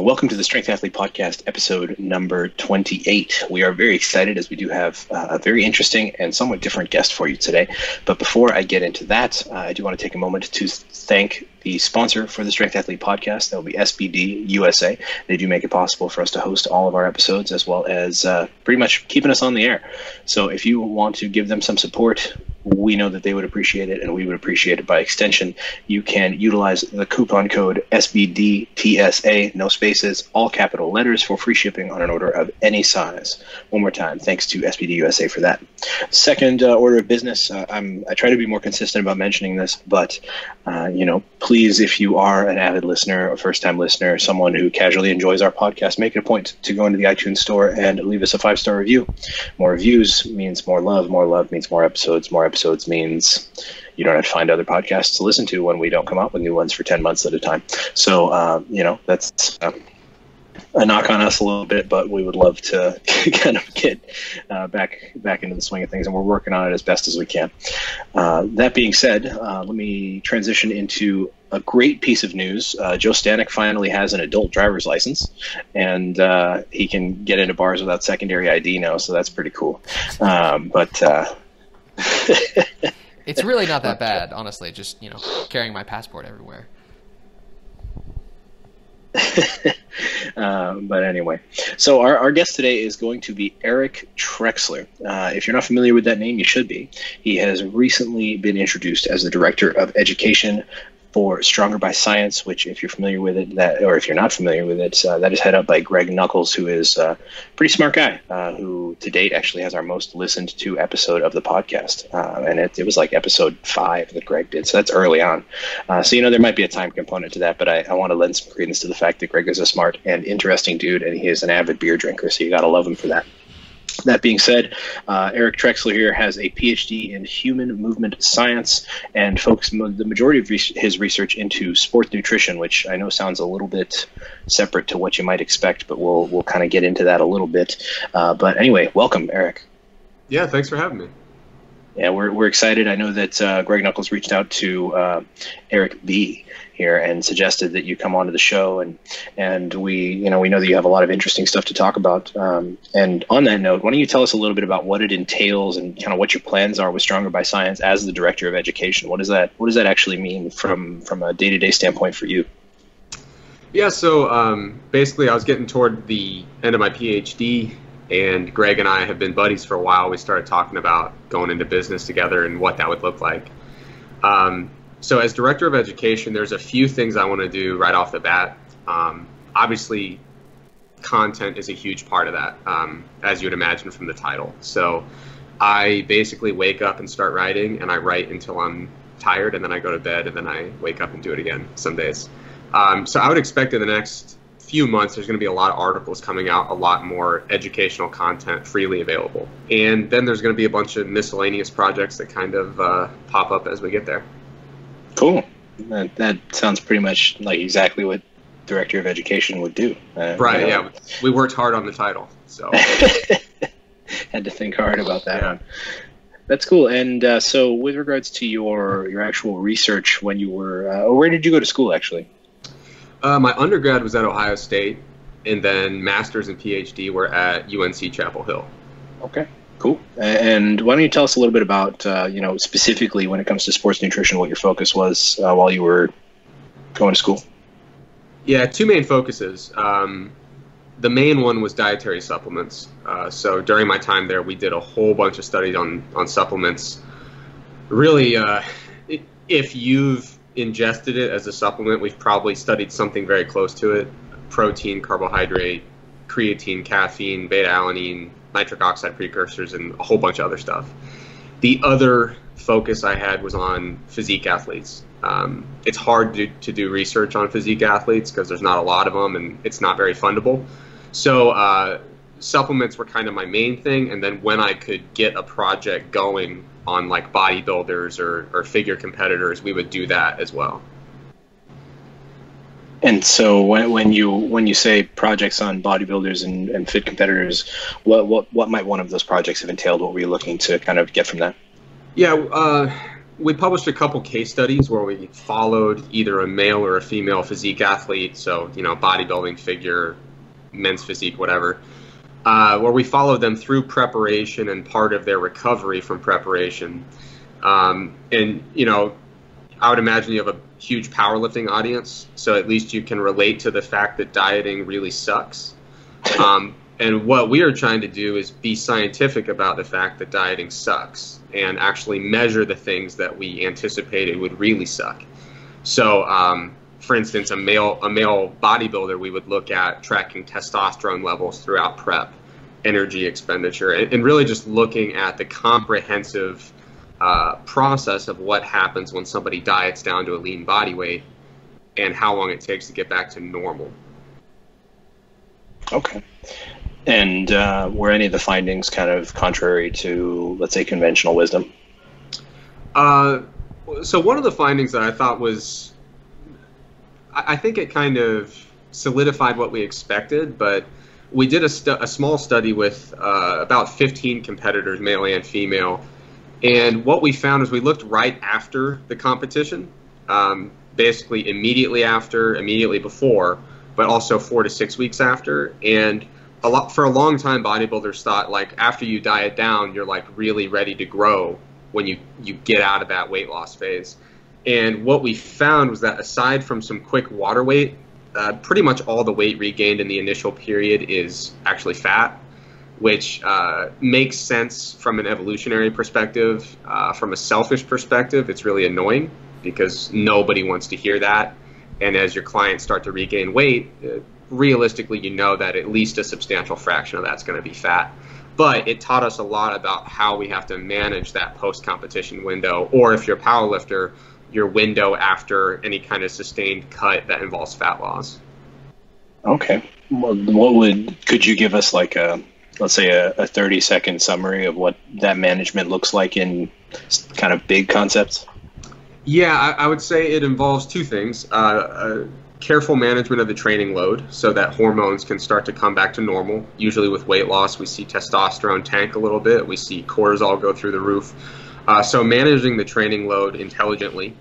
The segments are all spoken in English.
Welcome to the Strength Athlete Podcast, episode number 28. We are very excited as we do have a very interesting and somewhat different guest for you today. But before I get into that, I do want to take a moment to thank the sponsor for the Strength Athlete Podcast. That will be SBD USA. They do make it possible for us to host all of our episodes as well as pretty much keeping us on the air. So if you want to give them some support, we know that they would appreciate it, and we would appreciate it by extension. You can utilize the coupon code SBDTSA, no spaces, all capital letters, for free shipping on an order of any size. One more time, thanks to SBD USA for that. Second order of business, I try to be more consistent about mentioning this, but please, if you are an avid listener, a first-time listener, someone who casually enjoys our podcast, make it a point to go into the iTunes store and leave us a 5-star review. More reviews means more love means more episodes means you don't have to find other podcasts to listen to when we don't come out with new ones for 10 months at a time. So, that's a knock on us a little bit, but we would love to kind of get back into the swing of things, and we're working on it as best as we can. That being said, let me transition into a great piece of news. Joe Stanek finally has an adult driver's license, and he can get into bars without secondary ID now, so that's pretty cool. It's really not that bad, honestly, just, carrying my passport everywhere. But anyway, so our guest today is going to be Eric Trexler. If you're not familiar with that name, you should be. He has recently been introduced as the Director of Education for Stronger by Science, which, if you're familiar with it, or if you're not familiar with it, that is headed up by Greg Nuckols, who is a pretty smart guy, who to date actually has our most listened to episode of the podcast. And it was like episode 5 that Greg did, so that's early on. So, there might be a time component to that, but I want to lend some credence to the fact that Greg is a smart and interesting dude, and he is an avid beer drinker, so you got to love him for that. That being said, Eric Trexler here has a Ph.D. in human movement science and focused the majority of his research into sports nutrition, which I know sounds a little bit separate to what you might expect, but we'll kind of get into that a little bit. But anyway, welcome, Eric. Yeah, thanks for having me. Yeah, we're excited. I know that Greg Nuckols reached out to Eric B. here and suggested that you come onto the show, and we know that you have a lot of interesting stuff to talk about. And on that note, why don't you tell us a little bit about what it entails and kind of what your plans are with Stronger by Science as the Director of Education? What does that actually mean from a day-to-day standpoint for you? Yeah, so basically I was getting toward the end of my PhD, and Greg and I have been buddies for a while. We started talking about going into business together and what that would look like. So as Director of Education, there's a few things I want to do right off the bat. Obviously, content is a huge part of that, as you would imagine from the title. So I basically wake up and start writing, and I write until I'm tired, and then I go to bed, and then I wake up and do it again some days. So I would expect in the next few months there's going to be a lot of articles coming out, a lot more educational content freely available. And then there's going to be a bunch of miscellaneous projects that kind of pop up as we get there. Cool. That sounds pretty much like exactly what Director of Education would do. Right, yeah. We worked hard on the title, so. Had to think hard about that one. That's cool. And so with regards to your actual research when you were, where did you go to school, actually? My undergrad was at Ohio State, and then master's and PhD were at UNC Chapel Hill. Okay. Cool. And why don't you tell us a little bit about, specifically when it comes to sports nutrition, what your focus was while you were going to school? Yeah, 2 main focuses. The main one was dietary supplements. So during my time there, we did a whole bunch of studies on supplements. Really, if you've ingested it as a supplement, we've probably studied something very close to it: protein, carbohydrate, creatine, caffeine, beta-alanine, nitric oxide precursors, and a whole bunch of other stuff. The other focus I had was on physique athletes. It's hard to do research on physique athletes because there's not a lot of them, and it's not very fundable. So supplements were kind of my main thing, and then when I could get a project going on like bodybuilders or figure competitors, we would do that as well. And so when you say projects on bodybuilders and fit competitors, what might one of those projects have entailed? What were you looking to kind of get from that? Yeah, we published a couple case studies where we followed either a male or a female physique athlete, so, you know, bodybuilding, figure, men's physique, whatever, where we followed them through preparation and part of their recovery from preparation. And, you know, I would imagine you have a huge powerlifting audience, so at least you can relate to the fact that dieting really sucks. And what we are trying to do is be scientific about the fact that dieting sucks and actually measure the things that we anticipated would really suck. So, for instance, a male bodybuilder, we would look at tracking testosterone levels throughout prep, energy expenditure, and really just looking at the comprehensive process of what happens when somebody diets down to a lean body weight and how long it takes to get back to normal. Okay. And were any of the findings kind of contrary to, let's say, conventional wisdom? So one of the findings that I thought was, I think it kind of solidified what we expected, but we did a small study with about 15 competitors, male and female, and what we found is we looked right after the competition, basically immediately after, immediately before, but also 4 to 6 weeks after, and for a long time, bodybuilders thought, like, after you diet down, you're like really ready to grow when you get out of that weight loss phase. And what we found was that aside from some quick water weight, pretty much all the weight regained in the initial period is actually fat, which makes sense from an evolutionary perspective. From a selfish perspective, it's really annoying because nobody wants to hear that. And as your clients start to regain weight, realistically, you know that at least a substantial fraction of that's going to be fat. But it taught us a lot about how we have to manage that post-competition window, or if you're a powerlifter, your window after any kind of sustained cut that involves fat loss. Okay. Well, could you give us like let's say a 30-second summary of what that management looks like in kind of big concepts? Yeah, I would say it involves two things. Careful management of the training load so that hormones can start to come back to normal. Usually with weight loss, we see testosterone tank a little bit. We see cortisol go through the roof. So managing the training load intelligently,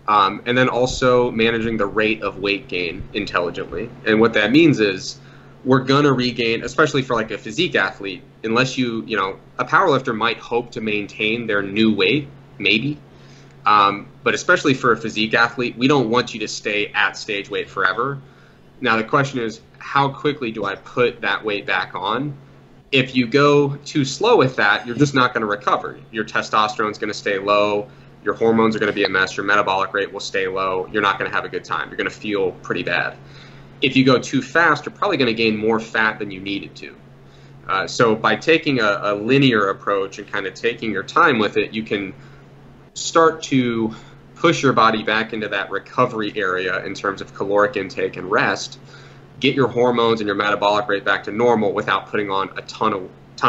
and then also managing the rate of weight gain intelligently. And what that means is we're going to regain, especially for like a physique athlete, unless you know, a powerlifter might hope to maintain their new weight, maybe. But especially for a physique athlete, we don't want you to stay at stage weight forever. Now the question is, how quickly do I put that weight back on? If you go too slow with that, you're just not going to recover. Your testosterone is going to stay low. Your hormones are going to be a mess. Your metabolic rate will stay low. You're not going to have a good time. You're going to feel pretty bad. If you go too fast, you're probably going to gain more fat than you needed to. So by taking a linear approach and kind of taking your time with it, you can start to push your body back into that recovery area in terms of caloric intake and rest, get your hormones and your metabolic rate back to normal without putting on a ton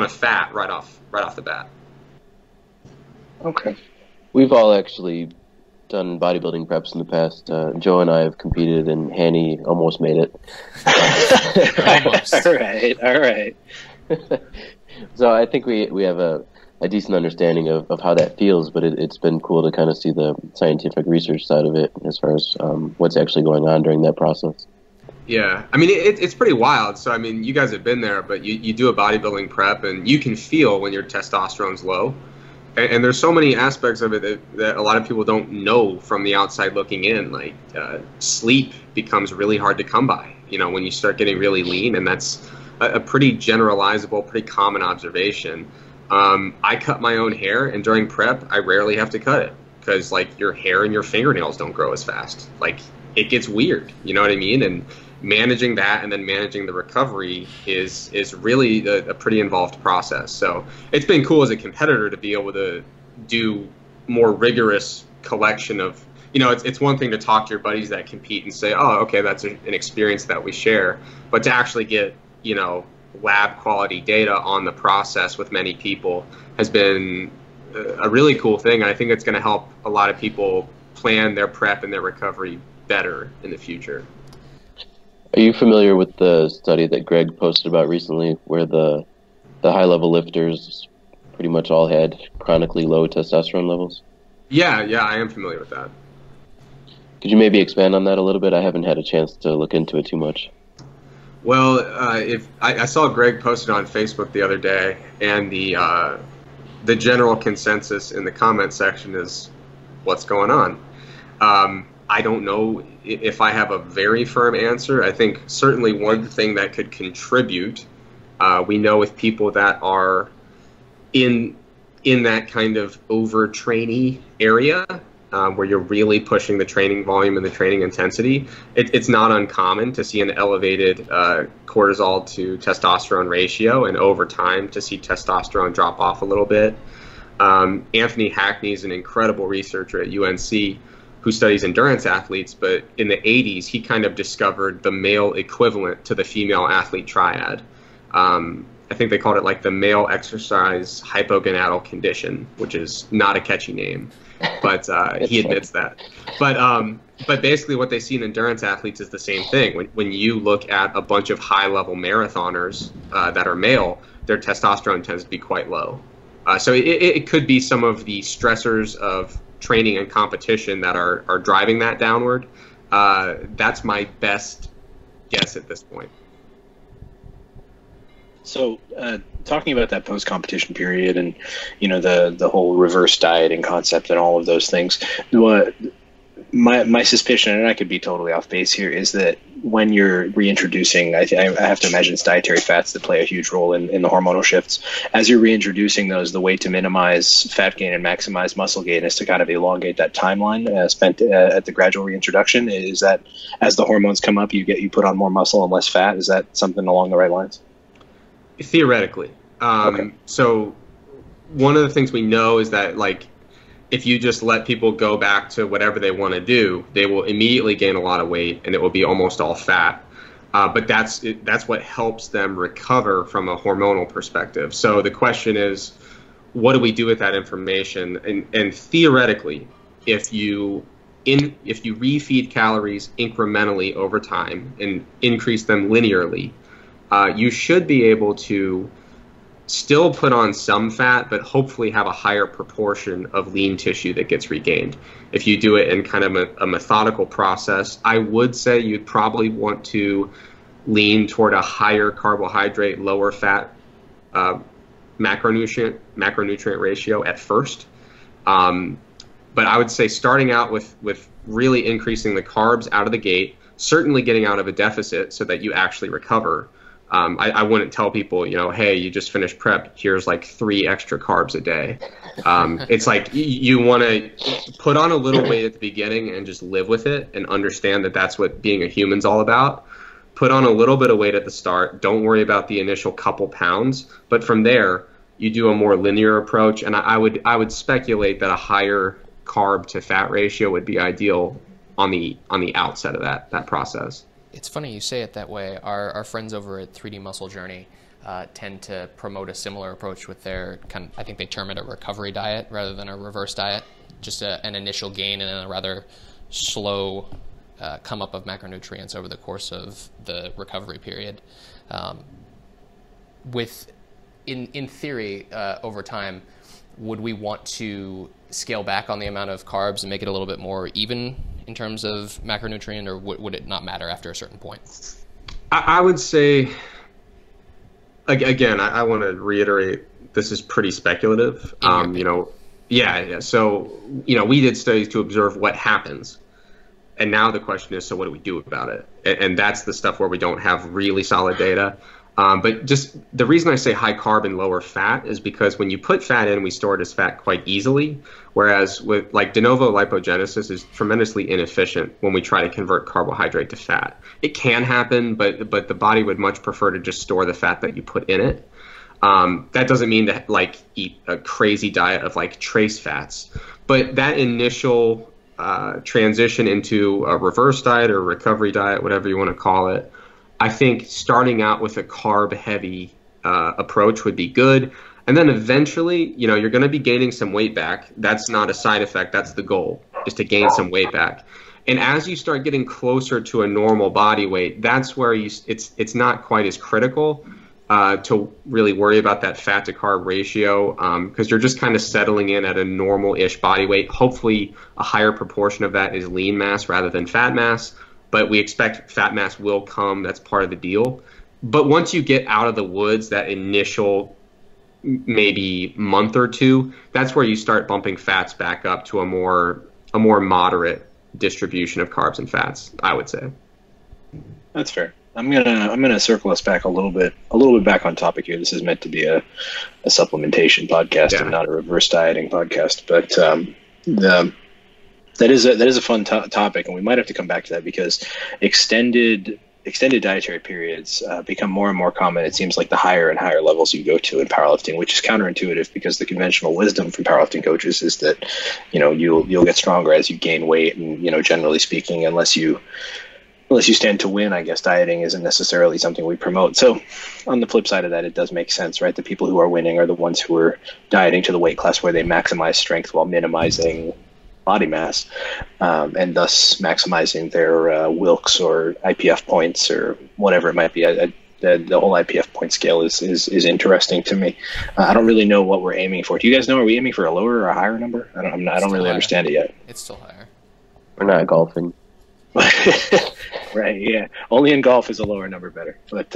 of fat right off the bat. Okay. We've all actually done bodybuilding preps in the past. Joe and I have competed, and Hani almost made it. Almost. All right. So I think we have a decent understanding of how that feels, but it's been cool to kind of see the scientific research side of it as far as what's actually going on during that process. Yeah, I mean, it's pretty wild. So, I mean, you guys have been there, but you do a bodybuilding prep, and you can feel when your testosterone's low. And there's so many aspects of it that a lot of people don't know from the outside looking in. Like, sleep becomes really hard to come by, you know, when you start getting really lean, and that's a pretty generalizable, pretty common observation. I cut my own hair, and during prep, I rarely have to cut it because, like, your hair and your fingernails don't grow as fast. Like, it gets weird, you know what I mean? And managing that and then managing the recovery is really a pretty involved process. So it's been cool as a competitor to be able to do more rigorous collection of, you know, it's one thing to talk to your buddies that compete and say, oh, okay, that's an experience that we share, but to actually get, you know, lab quality data on the process with many people has been a really cool thing. And I think it's going to help a lot of people plan their prep and their recovery better in the future. Are you familiar with the study that Greg posted about recently where the high level lifters pretty much all had chronically low testosterone levels? Yeah, I am familiar with that. Could you maybe expand on that a little bit? I haven't had a chance to look into it too much. Well, if I saw Greg posted on Facebook the other day, and the general consensus in the comment section is, what's going on? I don't know if I have a very firm answer. I think certainly one thing that could contribute, we know with people that are in that kind of overtrainy area, where you're really pushing the training volume and the training intensity, it's not uncommon to see an elevated cortisol to testosterone ratio, and over time to see testosterone drop off a little bit. Anthony Hackney is an incredible researcher at UNC who studies endurance athletes, but in the 80s, he kind of discovered the male equivalent to the female athlete triad. I think they called it like the male exercise hypogonadal condition, which is not a catchy name, but he admits that. But basically what they see in endurance athletes is the same thing. When you look at a bunch of high-level marathoners that are male, their testosterone tends to be quite low. So it could be some of the stressors of training and competition that are driving that downward. That's my best guess at this point. So, talking about that post-competition period and, the whole reverse dieting concept and all of those things, my suspicion, and I could be totally off base here, is that when you're reintroducing, I have to imagine it's dietary fats that play a huge role in the hormonal shifts. As you're reintroducing those, the way to minimize fat gain and maximize muscle gain is to kind of elongate that timeline spent at the gradual reintroduction. Is that as the hormones come up, you put on more muscle and less fat? Is that something along the right lines? Theoretically. Okay. So one of the things we know is that, like, if you just let people go back to whatever they want to do, they will immediately gain a lot of weight, and it will be almost all fat. But that's what helps them recover from a hormonal perspective. So the question is, what do we do with that information? And theoretically, if you refeed calories incrementally over time and increase them linearly, you should be able to still put on some fat, but hopefully have a higher proportion of lean tissue that gets regained. If you do it in kind of a methodical process, I would say you'd probably want to lean toward a higher carbohydrate, lower fat macronutrient ratio at first. But I would say starting out with really increasing the carbs out of the gate, certainly getting out of a deficit so that you actually recover. I wouldn't tell people, hey, you just finished prep, here's like 3 extra carbs a day. It's like you want to put on a little weight at the beginning and just live with it and understand that that's what being a human's all about. Put on a little bit of weight at the start. Don't worry about the initial couple pounds. But from there, you do a more linear approach. And I would speculate that a higher carb to fat ratio would be ideal on the outset of that process. It's funny you say it that way. Our friends over at 3D Muscle Journey tend to promote a similar approach with their I think they term it a recovery diet rather than a reverse diet. Just an initial gain and then a rather slow come up of macronutrients over the course of the recovery period. In theory, over time, would we want to scale back on the amount of carbs and make it a little bit more even in terms of macronutrient, or would it not matter after a certain point? I would say, again, I want to reiterate, this is pretty speculative. Yeah. So, we did studies to observe what happens. And now the question is, so what do we do about it? And that's the stuff where we don't have really solid data. But just the reason I say high carb and lower fat is because when you put fat in, we store it as fat quite easily. Whereas with like de novo lipogenesis is tremendously inefficient when we try to convert carbohydrate to fat. It can happen, but the body would much prefer to just store the fat that you put in it. That doesn't mean to like eat a crazy diet of like trace fats, but that initial transition into a reverse diet or recovery diet, whatever you want to call it, I think starting out with a carb-heavy approach would be good. And then eventually, you're going to be gaining some weight back. That's not a side effect. That's the goal, is to gain some weight back. And as you start getting closer to a normal body weight, that's where it's not quite as critical. to really worry about that fat to carb ratio, because you're just kind of settling in at a normal-ish body weight. Hopefully a higher proportion of that is lean mass rather than fat mass, but we expect fat mass will come. That's part of the deal. But once you get out of the woods, that initial maybe month or two, that's where you start bumping fats back up to a more moderate distribution of carbs and fats, I would say. That's fair. I'm gonna circle us back a little bit back on topic here. This is meant to be a supplementation podcast and not a reverse dieting podcast. But that is a fun topic, and we might have to come back to that because extended dietary periods become more and more common. It seems like the higher and higher levels you go to in powerlifting, which is counterintuitive because the conventional wisdom from powerlifting coaches is that you'll get stronger as you gain weight, and generally speaking, unless you stand to win, I guess dieting isn't necessarily something we promote. So on the flip side of that, it does make sense, right? The people who are winning are the ones who are dieting to the weight class where they maximize strength while minimizing body mass, and thus maximizing their Wilks or IPF points or whatever it might be. The whole IPF point scale is interesting to me. I don't really know what we're aiming for. Do you guys know, are we aiming for a lower or a higher number? I don't really understand it yet. It's still higher. We're not golfing. Right, yeah. Only in golf is a lower number better. But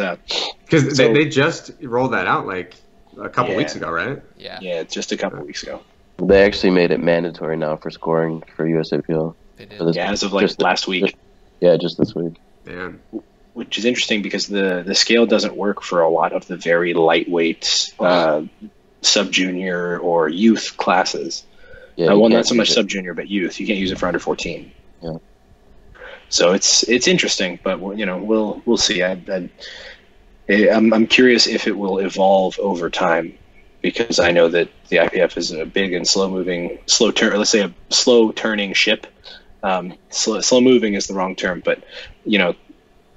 because they just rolled that out like a couple weeks ago, right? Yeah, just a couple weeks ago. They actually made it mandatory now for scoring for USAPL. They did. As of last week. Just this week. Man. Which is interesting because the scale doesn't work for a lot of the very lightweight sub-junior or youth classes. Yeah, not so much sub-junior, but youth. You can't use it for under 14. Yeah. So it's interesting, but we'll see. I'm curious if it will evolve over time, because I know that the IPF is a big and slow-moving, let's say a slow-turning ship. Slow-moving is the wrong term, but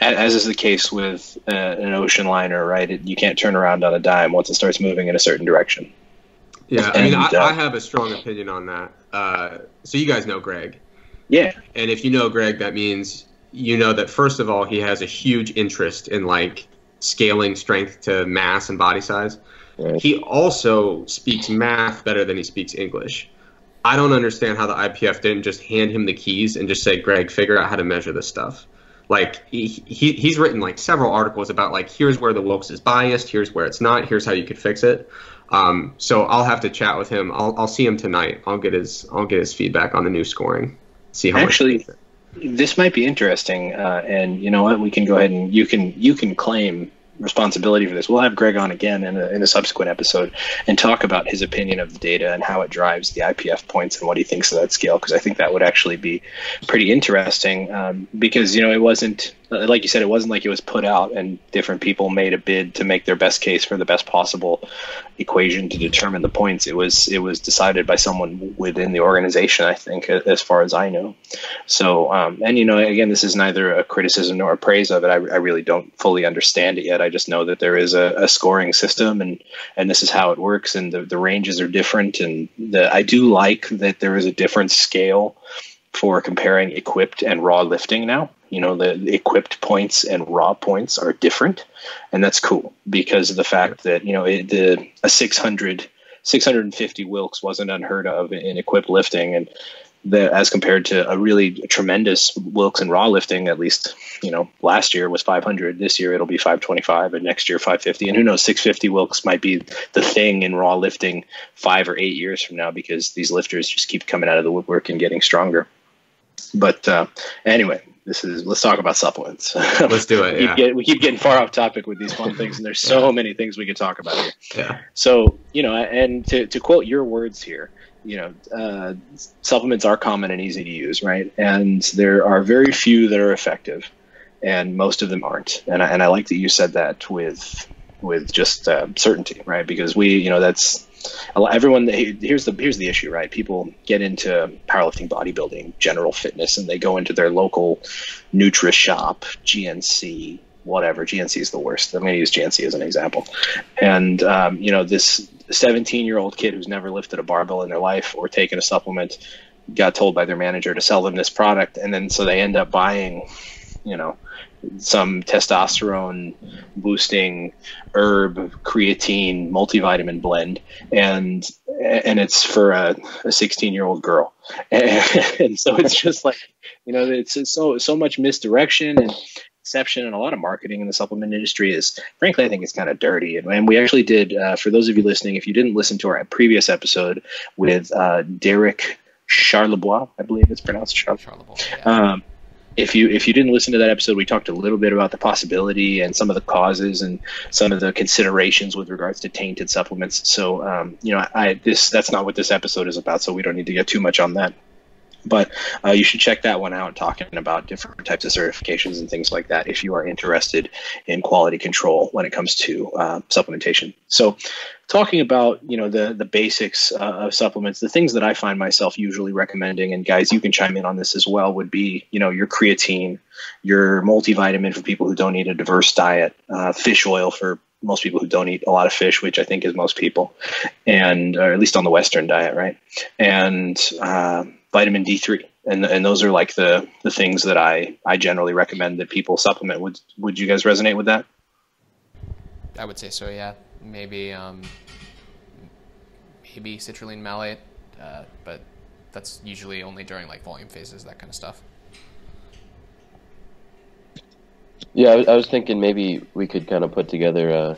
as is the case with an ocean liner, right? You can't turn around on a dime once it starts moving in a certain direction. Yeah, I have a strong opinion on that. So you guys know Greg. Yeah. And if you know Greg, that means that first of all, he has a huge interest in scaling strength to mass and body size. Right. He also speaks math better than he speaks English. I don't understand how the IPF didn't just hand him the keys and just say, Greg, figure out how to measure this stuff. He's written several articles about here's where the Wilks is biased, here's where it's not, here's how you could fix it. So I'll have to chat with him. I'll see him tonight. I'll get his feedback on the new scoring. See how actually this might be interesting, and you know what, we can go ahead and you can claim responsibility for this. We'll have Greg on again in a subsequent episode and talk about his opinion of the data and how it drives the IPF points and what he thinks of that scale, because I think that would actually be pretty interesting, because it wasn't, like you said, it wasn't like it was put out and different people made a bid to make their best case for the best possible equation to determine the points. It was decided by someone within the organization, I think, as far as I know. So and again, this is neither a criticism nor a praise of it. I really don't fully understand it yet. I just know that there is a scoring system, and this is how it works, and the ranges are different, and I do like that there is a different scale for comparing equipped and raw lifting now. The equipped points and raw points are different, and that's cool because of the fact that a 650 Wilks wasn't unheard of in equipped lifting, and as compared to a really tremendous Wilks and raw lifting, at least last year was 500. This year it'll be 525, and next year 550, and who knows, 650 Wilks might be the thing in raw lifting 5 or 8 years from now, because these lifters just keep coming out of the woodwork and getting stronger. But anyway, let's talk about supplements. Let's do it. We keep getting far off topic with these fun things, and there's so many things we could talk about here. Yeah. So and to quote your words here, supplements are common and easy to use, right? And there are very few that are effective, and most of them aren't. And I like that you said that with just certainty, right? Because that's everyone. Here's the issue, right? People get into powerlifting, bodybuilding, general fitness, and they go into their local Nutri shop, GNC, whatever. GNC is the worst. I'm going to use GNC as an example. And this 17-year-old kid who's never lifted a barbell in their life or taken a supplement got told by their manager to sell them this product, and then so they end up buying some testosterone boosting herb creatine multivitamin blend, and it's for a 16-year-old girl. And so it's just like, it's so much misdirection and deception, and a lot of marketing in the supplement industry is, frankly, I think it's kind of dirty. And we actually did, for those of you listening, if you didn't listen to our previous episode with Derek Charlebois, I believe it's pronounced Charlebois. Yeah. If you didn't listen to that episode, we talked a little bit about the possibility and some of the causes and some of the considerations with regards to tainted supplements. So, that's not what this episode is about, so we don't need to get too much on that. But you should check that one out, talking about different types of certifications and things like that if you are interested in quality control when it comes to supplementation. So talking about, the basics of supplements, the things that I find myself usually recommending, and guys, you can chime in on this as well, would be, your creatine, your multivitamin for people who don't eat a diverse diet, fish oil for most people who don't eat a lot of fish, which I think is most people, and or at least on the Western diet, right? And vitamin D3, and those are like the things that I generally recommend that people supplement. Would you guys resonate with that? I would say so, yeah. Maybe citrulline malate, but that's usually only during like volume phases, that kind of stuff. Yeah, I was thinking maybe we could kind of put together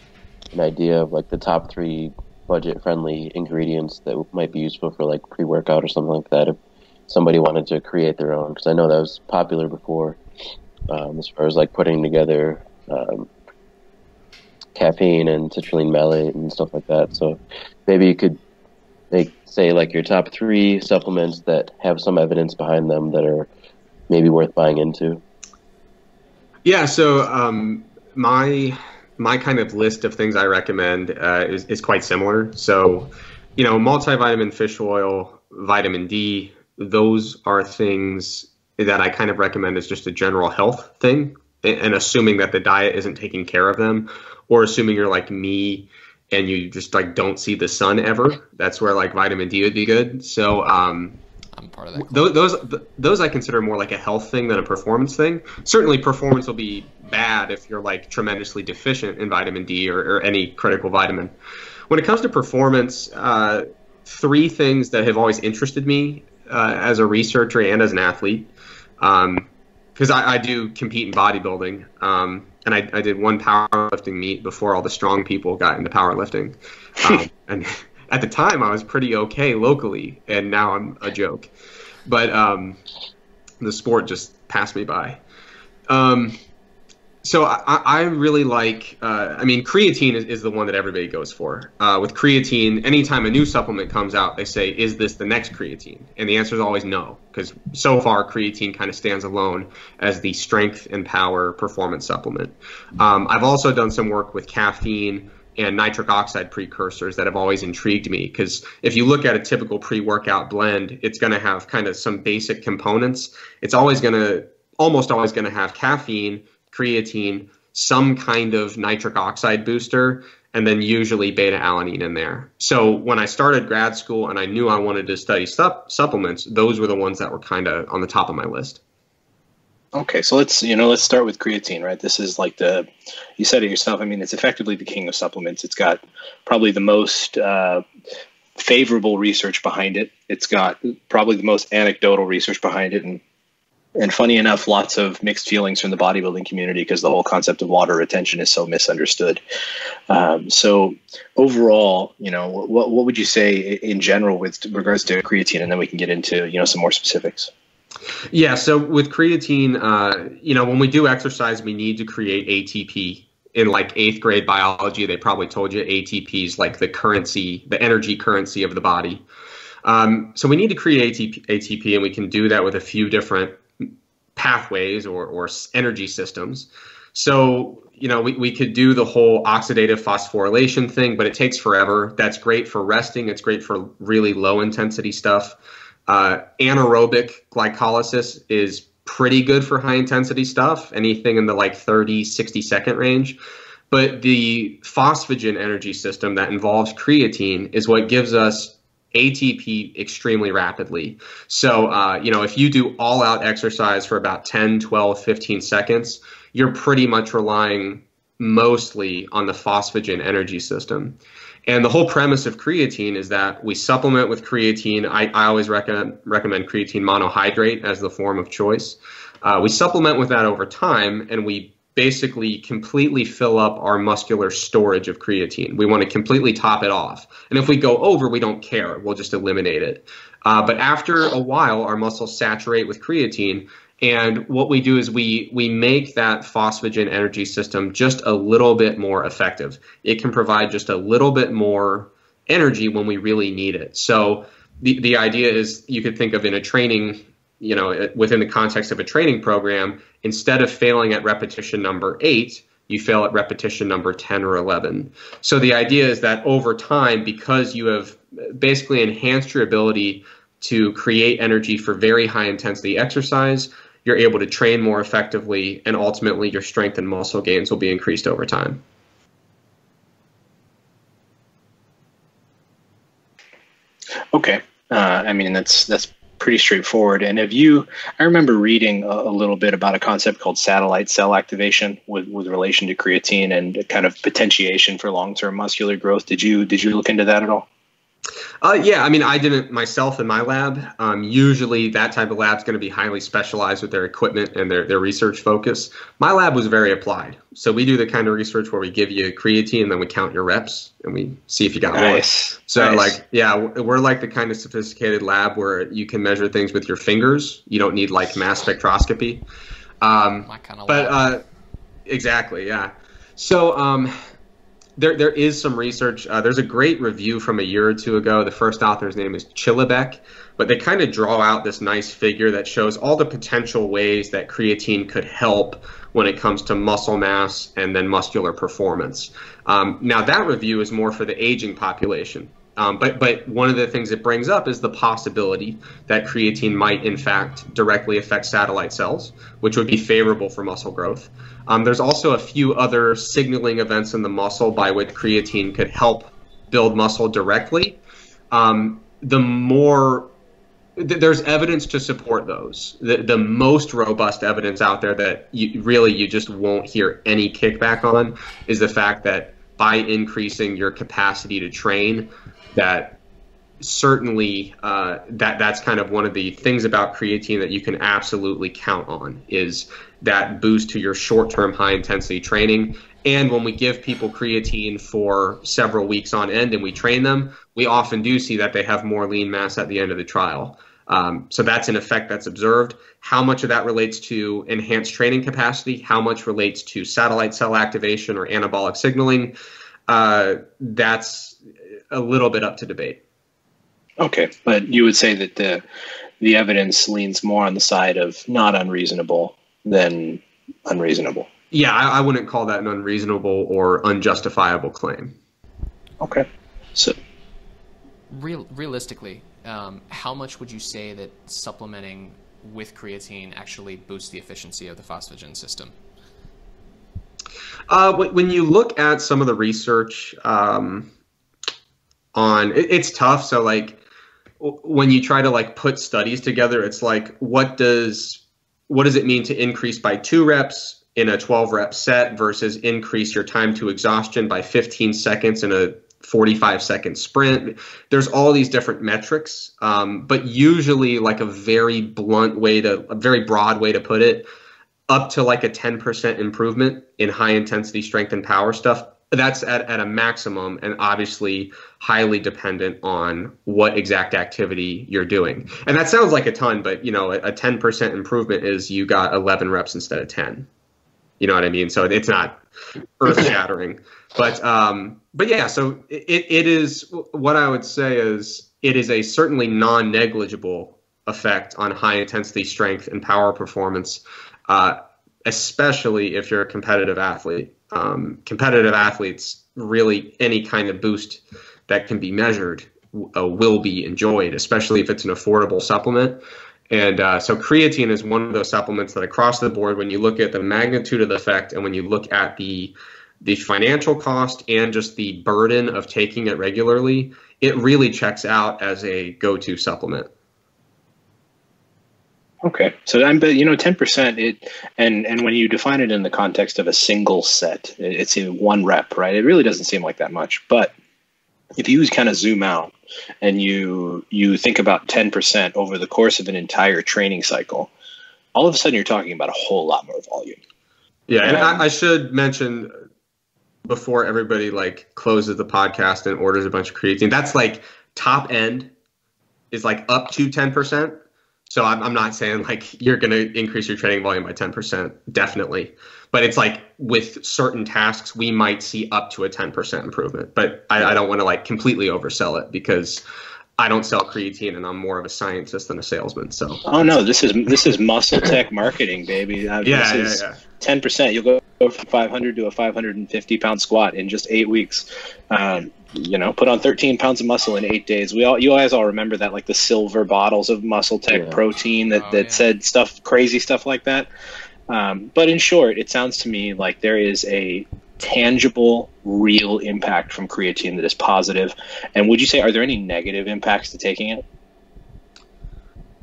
an idea of like the top 3 budget-friendly ingredients that might be useful for like pre-workout or something like that, if somebody wanted to create their own, because I know that was popular before, as far as like putting together caffeine and citrulline malate and stuff like that. So maybe you could say like your top 3 supplements that have some evidence behind them that are maybe worth buying into. Yeah, so my kind of list of things I recommend is quite similar. So, multivitamin, fish oil, vitamin D, those are things that I kind of recommend as just a general health thing, and assuming that the diet isn't taking care of them, or assuming you're like me and you just like don't see the sun ever. That's where like vitamin D would be good. So I'm part of that. Those I consider more like a health thing than a performance thing. Certainly performance will be bad if you're like tremendously deficient in vitamin D or any critical vitamin. When it comes to performance, 3 things that have always interested me as a researcher and as an athlete, because I do compete in bodybuilding, and I did one powerlifting meet before all the strong people got into powerlifting, and at the time I was pretty okay locally, and now I'm a joke, but the sport just passed me by. So I really like, creatine is the one that everybody goes for. With creatine, anytime a new supplement comes out, they say, is this the next creatine? And the answer is always no, because so far creatine kind of stands alone as the strength and power performance supplement. I've also done some work with caffeine and nitric oxide precursors that have always intrigued me, because if you look at a typical pre-workout blend, it's going to have kind of some basic components. It's almost always going to have caffeine, creatine, some kind of nitric oxide booster, and then usually beta-alanine in there. So when I started grad school and I knew I wanted to study supplements, those were the ones that were kind of on the top of my list. Okay, so let's start with creatine, right? This is like you said it yourself. I mean, it's effectively the king of supplements. It's got probably the most favorable research behind it. It's got probably the most anecdotal research behind it, and funny enough, lots of mixed feelings from the bodybuilding community because the whole concept of water retention is so misunderstood. So overall, what would you say in general with regards to creatine, and then we can get into some more specifics. Yeah, so with creatine, when we do exercise, we need to create ATP. In like 8th grade biology, they probably told you ATP is like the currency, the energy currency of the body. So we need to create ATP, and we can do that with a few different pathways or energy systems. So, we could do the whole oxidative phosphorylation thing, but it takes forever. That's great for resting. It's great for really low intensity stuff. Anaerobic glycolysis is pretty good for high intensity stuff, anything in the like 30, 60 second range. But the phosphagen energy system that involves creatine is what gives us ATP extremely rapidly. So, if you do all out exercise for about 10, 12, 15 seconds, you're pretty much relying mostly on the phosphagen energy system. And the whole premise of creatine is that we supplement with creatine. I always recommend creatine monohydrate as the form of choice. We supplement with that over time, and we basically completely fill up our muscular storage of creatine. We want to completely top it off. And if we go over, we don't care. We'll just eliminate it. But after a while, our muscles saturate with creatine. And what we do is we make that phosphagen energy system just a little bit more effective. It can provide just a little bit more energy when we really need it. So the idea is, you could think of in a training, within the context of a training program, instead of failing at repetition number 8, you fail at repetition number 10 or 11. So the idea is that over time, because you have basically enhanced your ability to create energy for very high intensity exercise, you're able to train more effectively, and ultimately your strength and muscle gains will be increased over time. Okay. That's pretty straightforward. And I remember reading a little bit about a concept called satellite cell activation with relation to creatine and kind of potentiation for long-term muscular growth. Did you look into that at all? Yeah, I didn't myself in my lab. Usually that type of lab is going to be highly specialized with their equipment and their research focus. My lab was very applied. So we do the kind of research where we give you creatine and then we count your reps and we see if you got more. So nice. We're like the kind of sophisticated lab where you can measure things with your fingers. You don't need like mass spectroscopy. My kind of lab. Exactly, yeah. So There is some research. There's a great review from a year or two ago. The first author's name is Chilibek, but they kind of draw out this nice figure that shows all the potential ways that creatine could help when it comes to muscle mass and then muscular performance. Now that review is more for the aging population. But one of the things it brings up is the possibility that creatine might in fact directly affect satellite cells, which would be favorable for muscle growth. There's also a few other signaling events in the muscle by which creatine could help build muscle directly. There's evidence to support those. The most robust evidence out there that you just won't hear any kickback on is the fact that by increasing your capacity to train, that certainly that's kind of one of the things about creatine that you can absolutely count on, is that boost to your short-term high-intensity training. And when we give people creatine for several weeks on end and we train them, we often do see that they have more lean mass at the end of the trial. So that's an effect that's observed. How much of that relates to enhanced training capacity, how much relates to satellite cell activation or anabolic signaling, that's a little bit up to debate. Okay, but you would say that the evidence leans more on the side of not unreasonable than unreasonable. Yeah, I wouldn't call that an unreasonable or unjustifiable claim. Okay. So realistically, how much would you say that supplementing with creatine actually boosts the efficiency of the phosphagen system? When you look at some of the research it's tough. So like when you try to like put studies together, it's like, what does it mean to increase by 2 reps in a 12 rep set versus increase your time to exhaustion by 15 seconds in a 45-second sprint? There's all these different metrics, but usually like a very broad way to put it, up to like a 10% improvement in high intensity strength and power stuff. That's at a maximum, and obviously highly dependent on what exact activity you're doing. And that sounds like a ton, but a 10% improvement is you got 11 reps instead of 10. You know what I mean? So it's not earth shattering, but yeah, so it is, what I would say is it is a certainly non-negligible effect on high intensity strength and power performance, especially if you're a competitive athlete. Competitive athletes, really any kind of boost that can be measured will be enjoyed, especially if it's an affordable supplement. And so creatine is one of those supplements that across the board, when you look at the magnitude of the effect and when you look at the financial cost and just the burden of taking it regularly, it really checks out as a go-to supplement. Okay, so but 10%. And when you define it in the context of a single set, it's in one rep, right? It really doesn't seem like that much. But if you kind of zoom out and you think about 10% over the course of an entire training cycle, all of a sudden you're talking about a whole lot more volume. Yeah, and I should mention before everybody like closes the podcast and orders a bunch of creatine, that's like top end is like up to 10%. So I'm not saying like you're going to increase your training volume by 10%, definitely. But it's like with certain tasks, we might see up to a 10% improvement. But I don't want to like completely oversell it because I don't sell creatine and I'm more of a scientist than a salesman. So no, this is muscle tech marketing, baby. This is 10%. You'll go from 500 to a 550 pound squat in just 8 weeks. Put on 13 pounds of muscle in 8 days. You guys all remember that, like the silver bottles of muscle tech protein that said crazy stuff like that. But in short, it sounds to me like there is a tangible, real impact from creatine that is positive. And would you say, are there any negative impacts to taking it?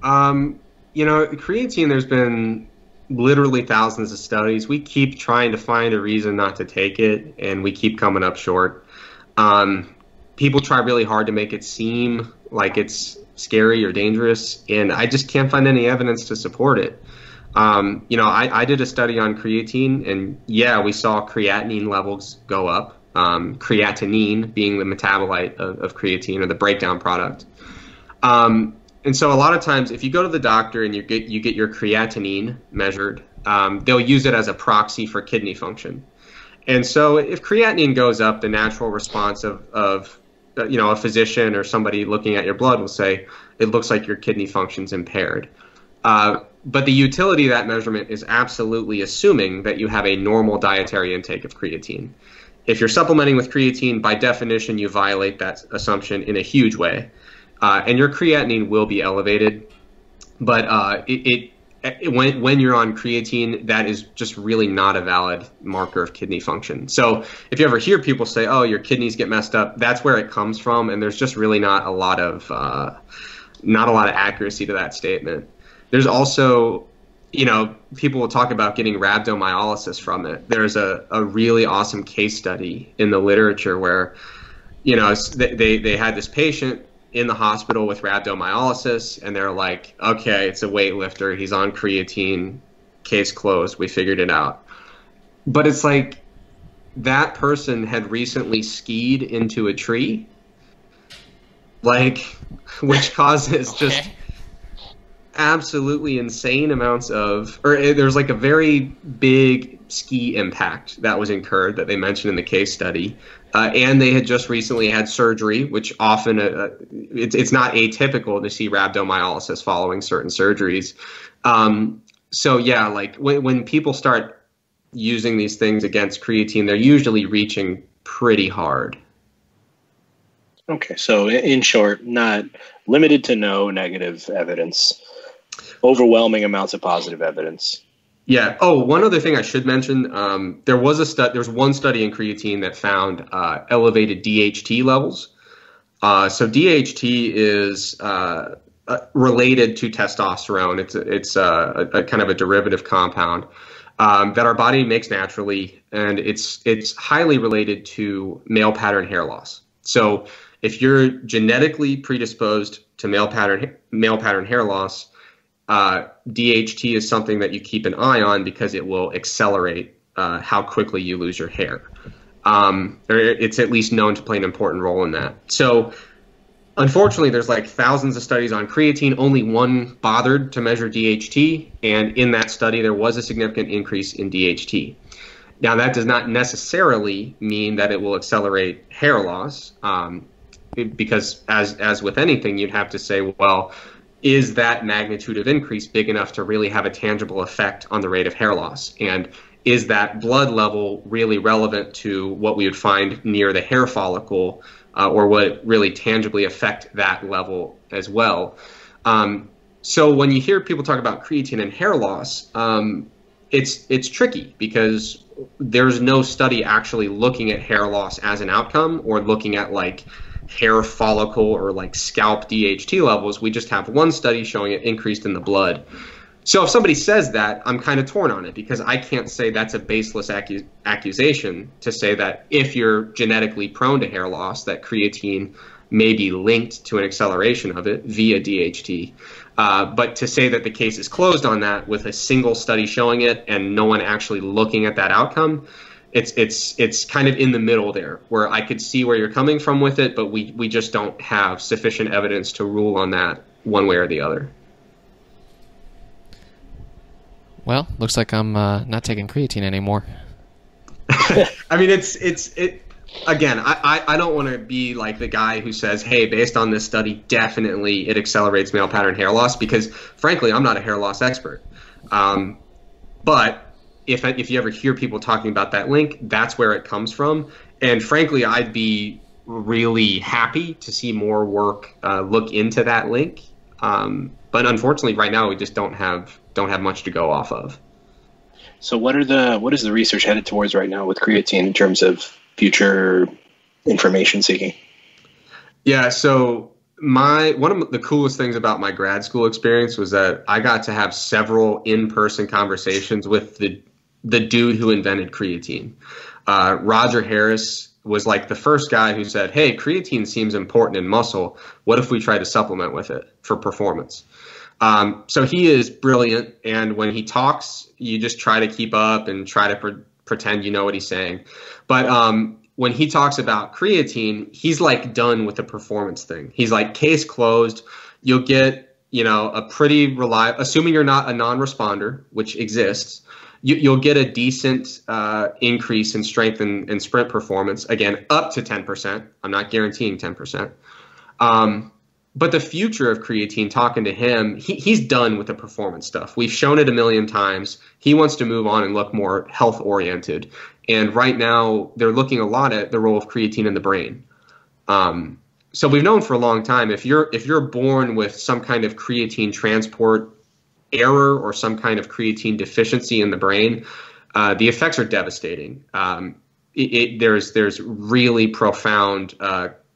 Creatine, there's been literally thousands of studies. We keep trying to find a reason not to take it, and we keep coming up short. People try really hard to make it seem like it's scary or dangerous, and I just can't find any evidence to support it. I did a study on creatine, and we saw creatinine levels go up. Creatinine being the metabolite of creatine, or the breakdown product. And so a lot of times, if you go to the doctor and you get your creatinine measured, they'll use it as a proxy for kidney function. And so if creatinine goes up, the natural response of a physician or somebody looking at your blood will say, it looks like your kidney function's impaired. But the utility of that measurement is absolutely assuming that you have a normal dietary intake of creatine. If you're supplementing with creatine, by definition, you violate that assumption in a huge way. And your creatinine will be elevated. But when you're on creatine, that is just really not a valid marker of kidney function. So if you ever hear people say, oh, your kidneys get messed up, that's where it comes from. And there's just really not a lot of accuracy to that statement. There's also, people will talk about getting rhabdomyolysis from it. There's a really awesome case study in the literature where, they had this patient in the hospital with rhabdomyolysis, and they're like, okay, it's a weightlifter, he's on creatine, case closed, we figured it out. But it's like that person had recently skied into a tree, which causes just absolutely insane amounts there's like a very big ski impact that was incurred that they mentioned in the case study. And they had just recently had surgery, which often it's not atypical to see rhabdomyolysis following certain surgeries. When people start using these things against creatine, they're usually reaching pretty hard. Okay, so in short, not limited to no negative evidence, overwhelming amounts of positive evidence. Yeah. Oh, one other thing I should mention, there's one study in creatine that found elevated DHT levels. So DHT is related to testosterone. It's a kind of a derivative compound that our body makes naturally, and it's highly related to male pattern hair loss. So if you're genetically predisposed to male pattern hair loss, DHT is something that you keep an eye on because it will accelerate how quickly you lose your hair. Or it's at least known to play an important role in that. So unfortunately, there's like thousands of studies on creatine. Only one bothered to measure DHT, and in that study, there was a significant increase in DHT. Now, that does not necessarily mean that it will accelerate hair loss, because as with anything, you'd have to say, well, is that magnitude of increase big enough to really have a tangible effect on the rate of hair loss? And is that blood level really relevant to what we would find near the hair follicle, or would really tangibly affect that level as well? So when you hear people talk about creatine and hair loss, it's tricky because there's no study actually looking at hair loss as an outcome, or looking at like hair follicle or like scalp DHT levels. We just have one study showing it increased in the blood. So if somebody says that, I'm kind of torn on it, because I can't say that's a baseless accusation to say that if you're genetically prone to hair loss, that creatine may be linked to an acceleration of it via DHT. But to say that the case is closed on that with a single study showing it and no one actually looking at that outcome, it's kind of in the middle there, where I could see where you're coming from with it, but we just don't have sufficient evidence to rule on that one way or the other. Well, looks like I'm not taking creatine anymore. I mean, again, I don't want to be like the guy who says, hey, based on this study, definitely it accelerates male pattern hair loss, because frankly, I'm not a hair loss expert. But if you ever hear people talking about that link, that's where it comes from. And frankly, I'd be really happy to see more work look into that link. But unfortunately, right now, we just don't have much to go off of. So what is the research headed towards right now with creatine in terms of future information seeking? Yeah, so one of the coolest things about my grad school experience was that I got to have several in-person conversations with the dude who invented creatine. Roger Harris was like the first guy who said, hey, creatine seems important in muscle. What if we try to supplement with it for performance? So he is brilliant, and when he talks, you just try to keep up and try to pretend you know what he's saying. But when he talks about creatine, he's like done with the performance thing. He's like, case closed. You'll get, a pretty reliable, assuming you're not a non-responder, which exists, you'll get a decent increase in strength and sprint performance, again, up to 10%. I'm not guaranteeing 10%. But the future of creatine, talking to him, he's done with the performance stuff. We've shown it a million times. He wants to move on and look more health-oriented. And right now, they're looking a lot at the role of creatine in the brain. So we've known for a long time, if you're born with some kind of creatine transport error or some kind of creatine deficiency in the brain, the effects are devastating. There's really profound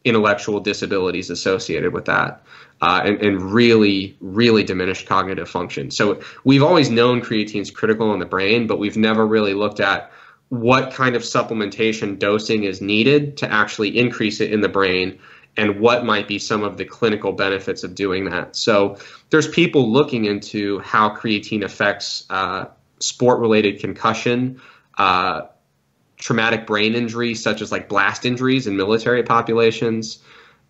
intellectual disabilities associated with that, and really, really diminished cognitive function. So we've always known creatine is critical in the brain, but we've never really looked at what kind of supplementation dosing is needed to actually increase it in the brain, and what might be some of the clinical benefits of doing that. So there's people looking into how creatine affects sport-related concussion, traumatic brain injury, such as like blast injuries in military populations,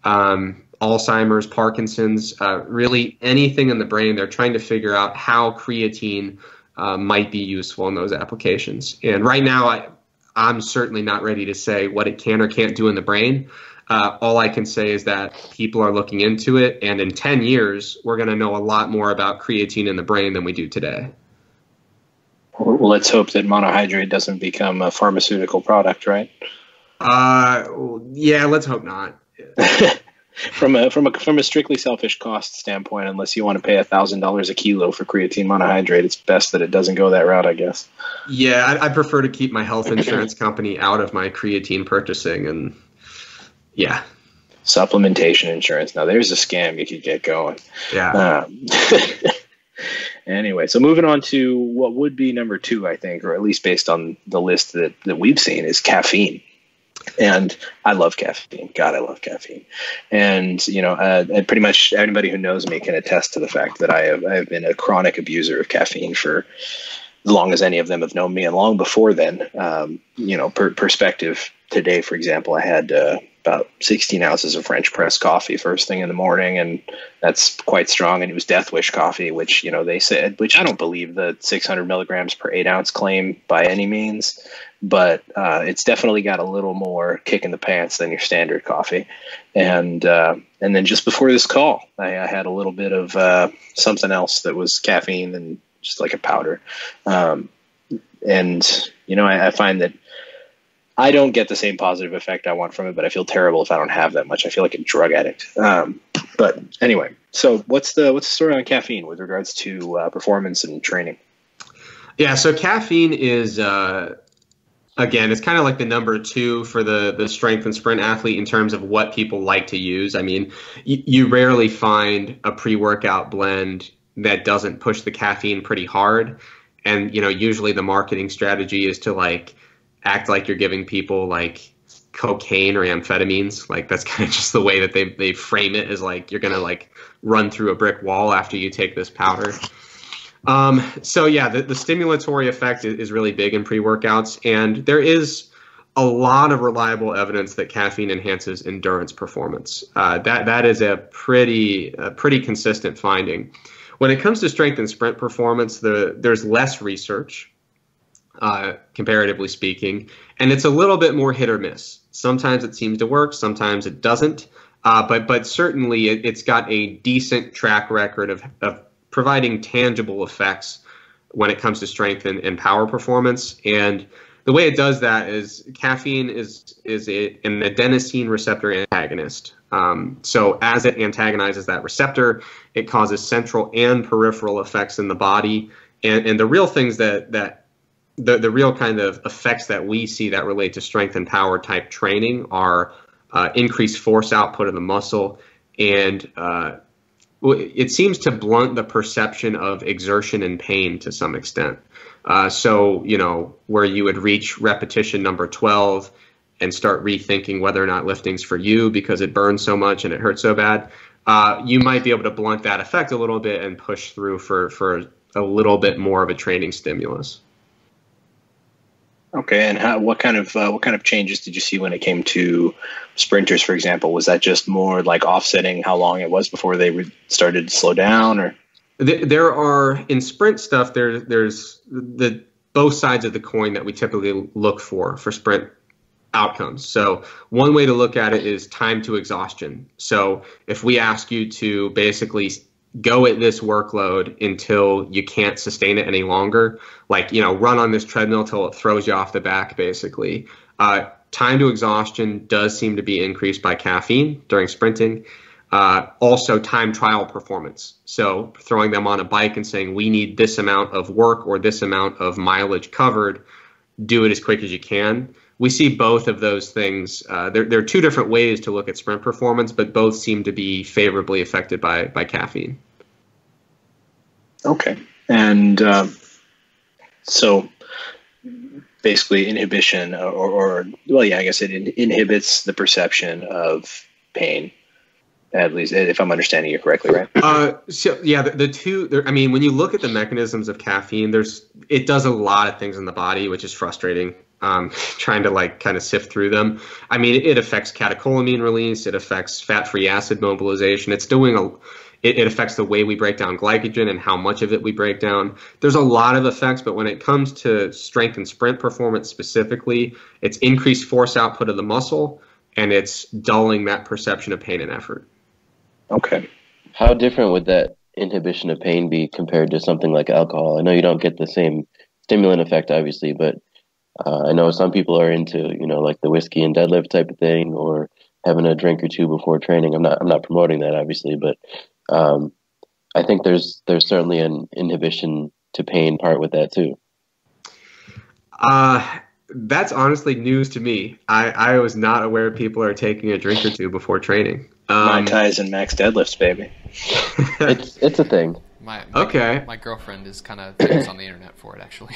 Alzheimer's, Parkinson's, really anything in the brain. They're trying to figure out how creatine might be useful in those applications. And right now, I'm certainly not ready to say what it can or can't do in the brain. All I can say is that people are looking into it, and in 10 years, we're going to know a lot more about creatine in the brain than we do today. Well, let's hope that monohydrate doesn't become a pharmaceutical product, right? Yeah, let's hope not. From a strictly selfish cost standpoint, unless you want to pay $1,000 a kilo for creatine monohydrate, it's best that it doesn't go that route, I guess. Yeah, I prefer to keep my health insurance company out of my creatine purchasing, and yeah. Supplementation insurance. Now, there's a scam you could get going. Yeah. Anyway, so moving on to what would be number 2, I think, or at least based on the list that we've seen, is caffeine. And I love caffeine. God, I love caffeine. And, pretty much anybody who knows me can attest to the fact that I have been a chronic abuser of caffeine for as long as any of them have known me, and long before then. Perspective, today, for example, I had about 16 ounces of French press coffee first thing in the morning, and that's quite strong. And it was Death Wish coffee, which, they said, which I don't believe the 600 milligrams per 8 ounce claim by any means, but it's definitely got a little more kick in the pants than your standard coffee. And then just before this call, I had a little bit of something else that was caffeine and just like a powder. I find that I don't get the same positive effect I want from it, but I feel terrible if I don't have that much. I feel like a drug addict. But anyway, so what's the story on caffeine with regards to performance and training? Yeah, so caffeine is again, it's kind of like the number two for the strength and sprint athlete in terms of what people like to use. I mean, you rarely find a pre-workout blend that doesn't push the caffeine pretty hard. And, usually the marketing strategy is to like act like you're giving people like cocaine or amphetamines. Like that's kind of just the way that they frame it, is like you're going to like run through a brick wall after you take this powder. So yeah, the stimulatory effect is really big in pre-workouts, and there is a lot of reliable evidence that caffeine enhances endurance performance. That is a pretty consistent finding. When it comes to strength and sprint performance, there's less research, comparatively speaking, and it's a little bit more hit or miss. Sometimes it seems to work, sometimes it doesn't, but certainly it's got a decent track record of providing tangible effects when it comes to strength and power performance. And the way it does that is caffeine is an adenosine receptor antagonist. So as it antagonizes that receptor, it causes central and peripheral effects in the body. And the real things the real kind of effects that we see that relate to strength and power type training are increased force output of the muscle, and it seems to blunt the perception of exertion and pain to some extent. So, where you would reach repetition number 12 and start rethinking whether or not lifting's for you because it burns so much and it hurts so bad, you might be able to blunt that effect a little bit and push through for a little bit more of a training stimulus. Okay, and what kind of changes did you see when it came to sprinters, for example? Was that just more like offsetting how long it was before they started to slow down, or? There are, in sprint stuff, there's the both sides of the coin that we typically look for sprint outcomes. So one way to look at it is time to exhaustion. So if we ask you to basically go at this workload until you can't sustain it any longer, like, run on this treadmill till it throws you off the back, basically. Time to exhaustion does seem to be increased by caffeine during sprinting. Also time trial performance. So throwing them on a bike and saying, we need this amount of work or this amount of mileage covered, do it as quick as you can. We see both of those things. There are two different ways to look at sprint performance, but both seem to be favorably affected by caffeine. Okay. And so basically inhibition I guess it inhibits the perception of pain, at least if I'm understanding you correctly, right? So yeah, the two, I mean, when you look at the mechanisms of caffeine, it does a lot of things in the body, which is frustrating. Trying to kind of sift through them. I mean, it affects catecholamine release. It affects fat-free acid mobilization. It affects the way we break down glycogen and how much of it we break down. There's a lot of effects, but when it comes to strength and sprint performance specifically, it's increased force output of the muscle, and it's dulling that perception of pain and effort. Okay. How different would that inhibition of pain be compared to something like alcohol? I know you don't get the same stimulant effect, obviously, but I know some people are into, like the whiskey and deadlift type of thing, or having a drink or two before training. I'm not promoting that, obviously, but I think there's certainly an inhibition to pain part with that too. That's honestly news to me. I was not aware people are taking a drink or two before training. Mai Tais and max deadlifts, baby. It's a thing. My girlfriend is kind of famous on the internet for it, actually.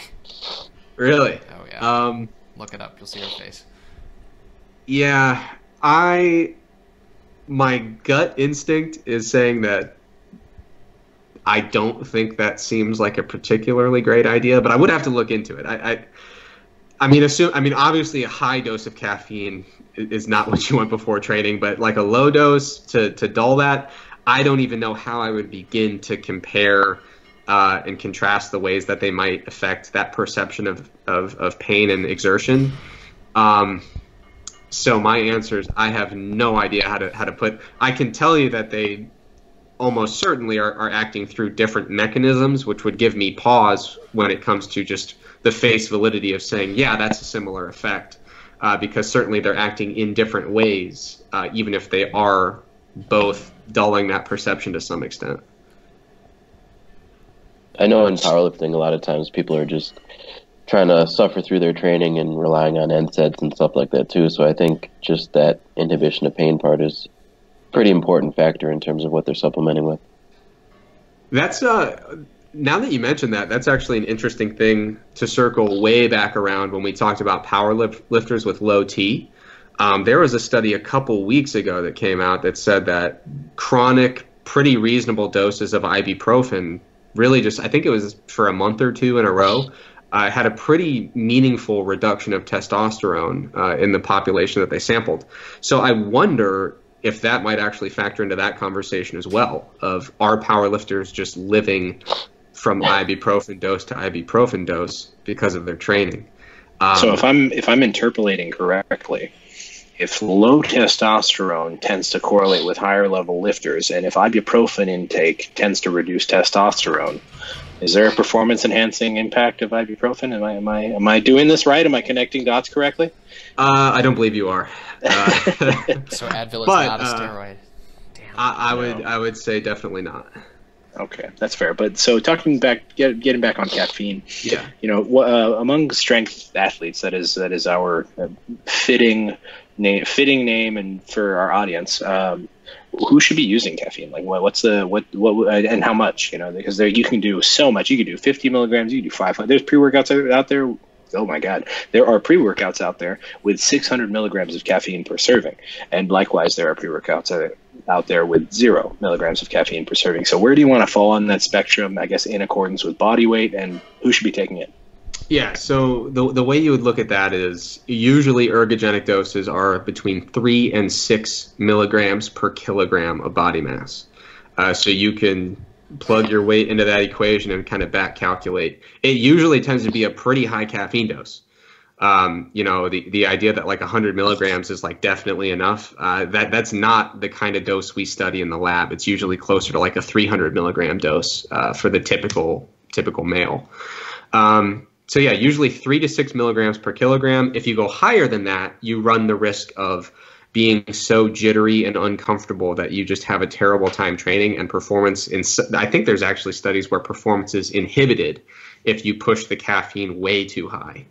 Really? Oh yeah. Look it up. You'll see her face. Yeah, my gut instinct is saying that I don't think that seems like a particularly great idea, but I would have to look into it. I mean, obviously a high dose of caffeine is not what you want before training, but like a low dose to dull that, I don't even know how I would begin to compare and contrast the ways that they might affect that perception of pain and exertion. So my answer is I have no idea how to put. I can tell you that they almost certainly are acting through different mechanisms, which would give me pause when it comes to just the face validity of saying, yeah, that's a similar effect, because certainly they're acting in different ways, even if they are both dulling that perception to some extent. I know in powerlifting, a lot of times people are just trying to suffer through their training and relying on NSAIDs and stuff like that too. So I think just that inhibition of pain part is a pretty important factor in terms of what they're supplementing with. That's now that you mentioned that, that's actually an interesting thing to circle way back around when we talked about power lifters with low T. There was a study a couple weeks ago that came out that said that chronic, pretty reasonable doses of ibuprofen, really just, I think it was for a month or two in a row, had a pretty meaningful reduction of testosterone in the population that they sampled. So I wonder if that might actually factor into that conversation as well, of are powerlifters just living from ibuprofen dose to ibuprofen dose because of their training. So if I'm interpolating correctly, if low testosterone tends to correlate with higher level lifters, and if ibuprofen intake tends to reduce testosterone, is there a performance enhancing impact of ibuprofen? Am I doing this right? Am I connecting dots correctly? I don't believe you are. So Advil is not a steroid. Damn. I would say definitely not. Okay, that's fair. But so getting back on caffeine. Yeah. Among strength athletes, that is our fitting name, and for our audience, who should be using caffeine? Like, what and how much? Because you can do so much. You can do 50 milligrams. You can do 500. There's pre-workouts out there. Oh my God, there are pre-workouts out there with 600 milligrams of caffeine per serving, and likewise, there are pre-workouts out there with 0 milligrams of caffeine per serving. So where do you want to fall on that spectrum? I guess in accordance with body weight, and who should be taking it? Yeah, so the way you would look at that is usually ergogenic doses are between 3 and 6 milligrams per kilogram of body mass. So you can plug your weight into that equation and kind of back calculate. It usually tends to be a pretty high caffeine dose. The idea that like 100 milligrams is like definitely enough, that's not the kind of dose we study in the lab. It's usually closer to like a 300 milligram dose for the typical male. So yeah, usually 3 to 6 milligrams per kilogram. If you go higher than that, you run the risk of being so jittery and uncomfortable that you just have a terrible time training, and performance I think there's actually studies where performance is inhibited if you push the caffeine way too high,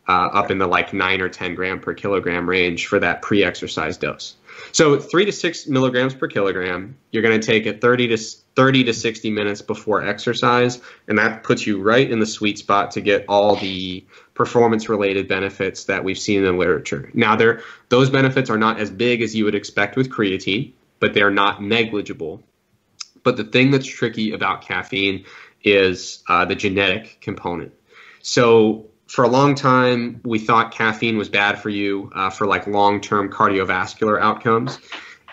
up in the like 9 or 10 gram per kilogram range for that pre-exercise dose. So 3 to 6 milligrams per kilogram, you're going to take it 30 to 60 minutes before exercise, and that puts you right in the sweet spot to get all the performance-related benefits that we've seen in the literature. Now, those benefits are not as big as you would expect with creatine, but they're not negligible. But the thing that's tricky about caffeine is the genetic component. So for a long time, we thought caffeine was bad for you for like long-term cardiovascular outcomes.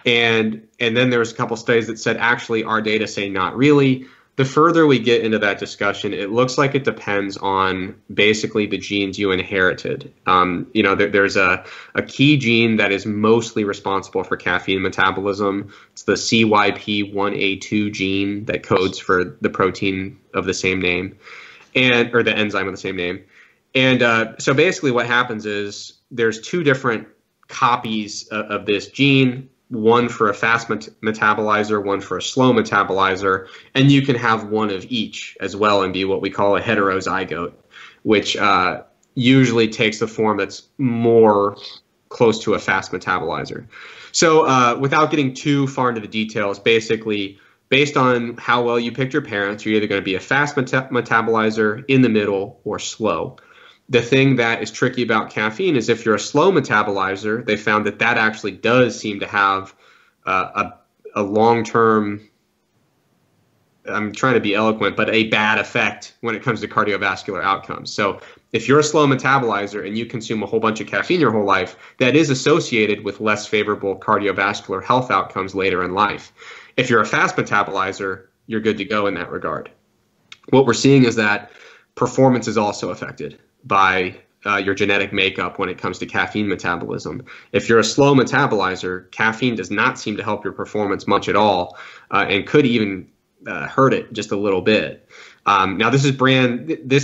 And then there was a couple studies that said, actually, our data say not really. The further we get into that discussion, it looks like it depends on basically the genes you inherited. There's a key gene that is mostly responsible for caffeine metabolism. It's the CYP1A2 gene that codes for the protein of the same name, or the enzyme of the same name. And so basically what happens is there's 2 different copies of this gene, one for a fast metabolizer, one for a slow metabolizer, and you can have one of each as well and be what we call a heterozygote, which usually takes the form that's more close to a fast metabolizer. So without getting too far into the details, basically, based on how well you picked your parents, you're either going to be a fast metabolizer, in the middle, or slow. The thing that is tricky about caffeine is if you're a slow metabolizer, they found that actually does seem to have a long-term, I'm trying to be eloquent, but a bad effect when it comes to cardiovascular outcomes. So if you're a slow metabolizer and you consume a whole bunch of caffeine your whole life, that is associated with less favorable cardiovascular health outcomes later in life. If you're a fast metabolizer, you're good to go in that regard. What we're seeing is that performance is also affected by your genetic makeup when it comes to caffeine metabolism. If you're a slow metabolizer, caffeine does not seem to help your performance much at all, and could even hurt it just a little bit. Now, this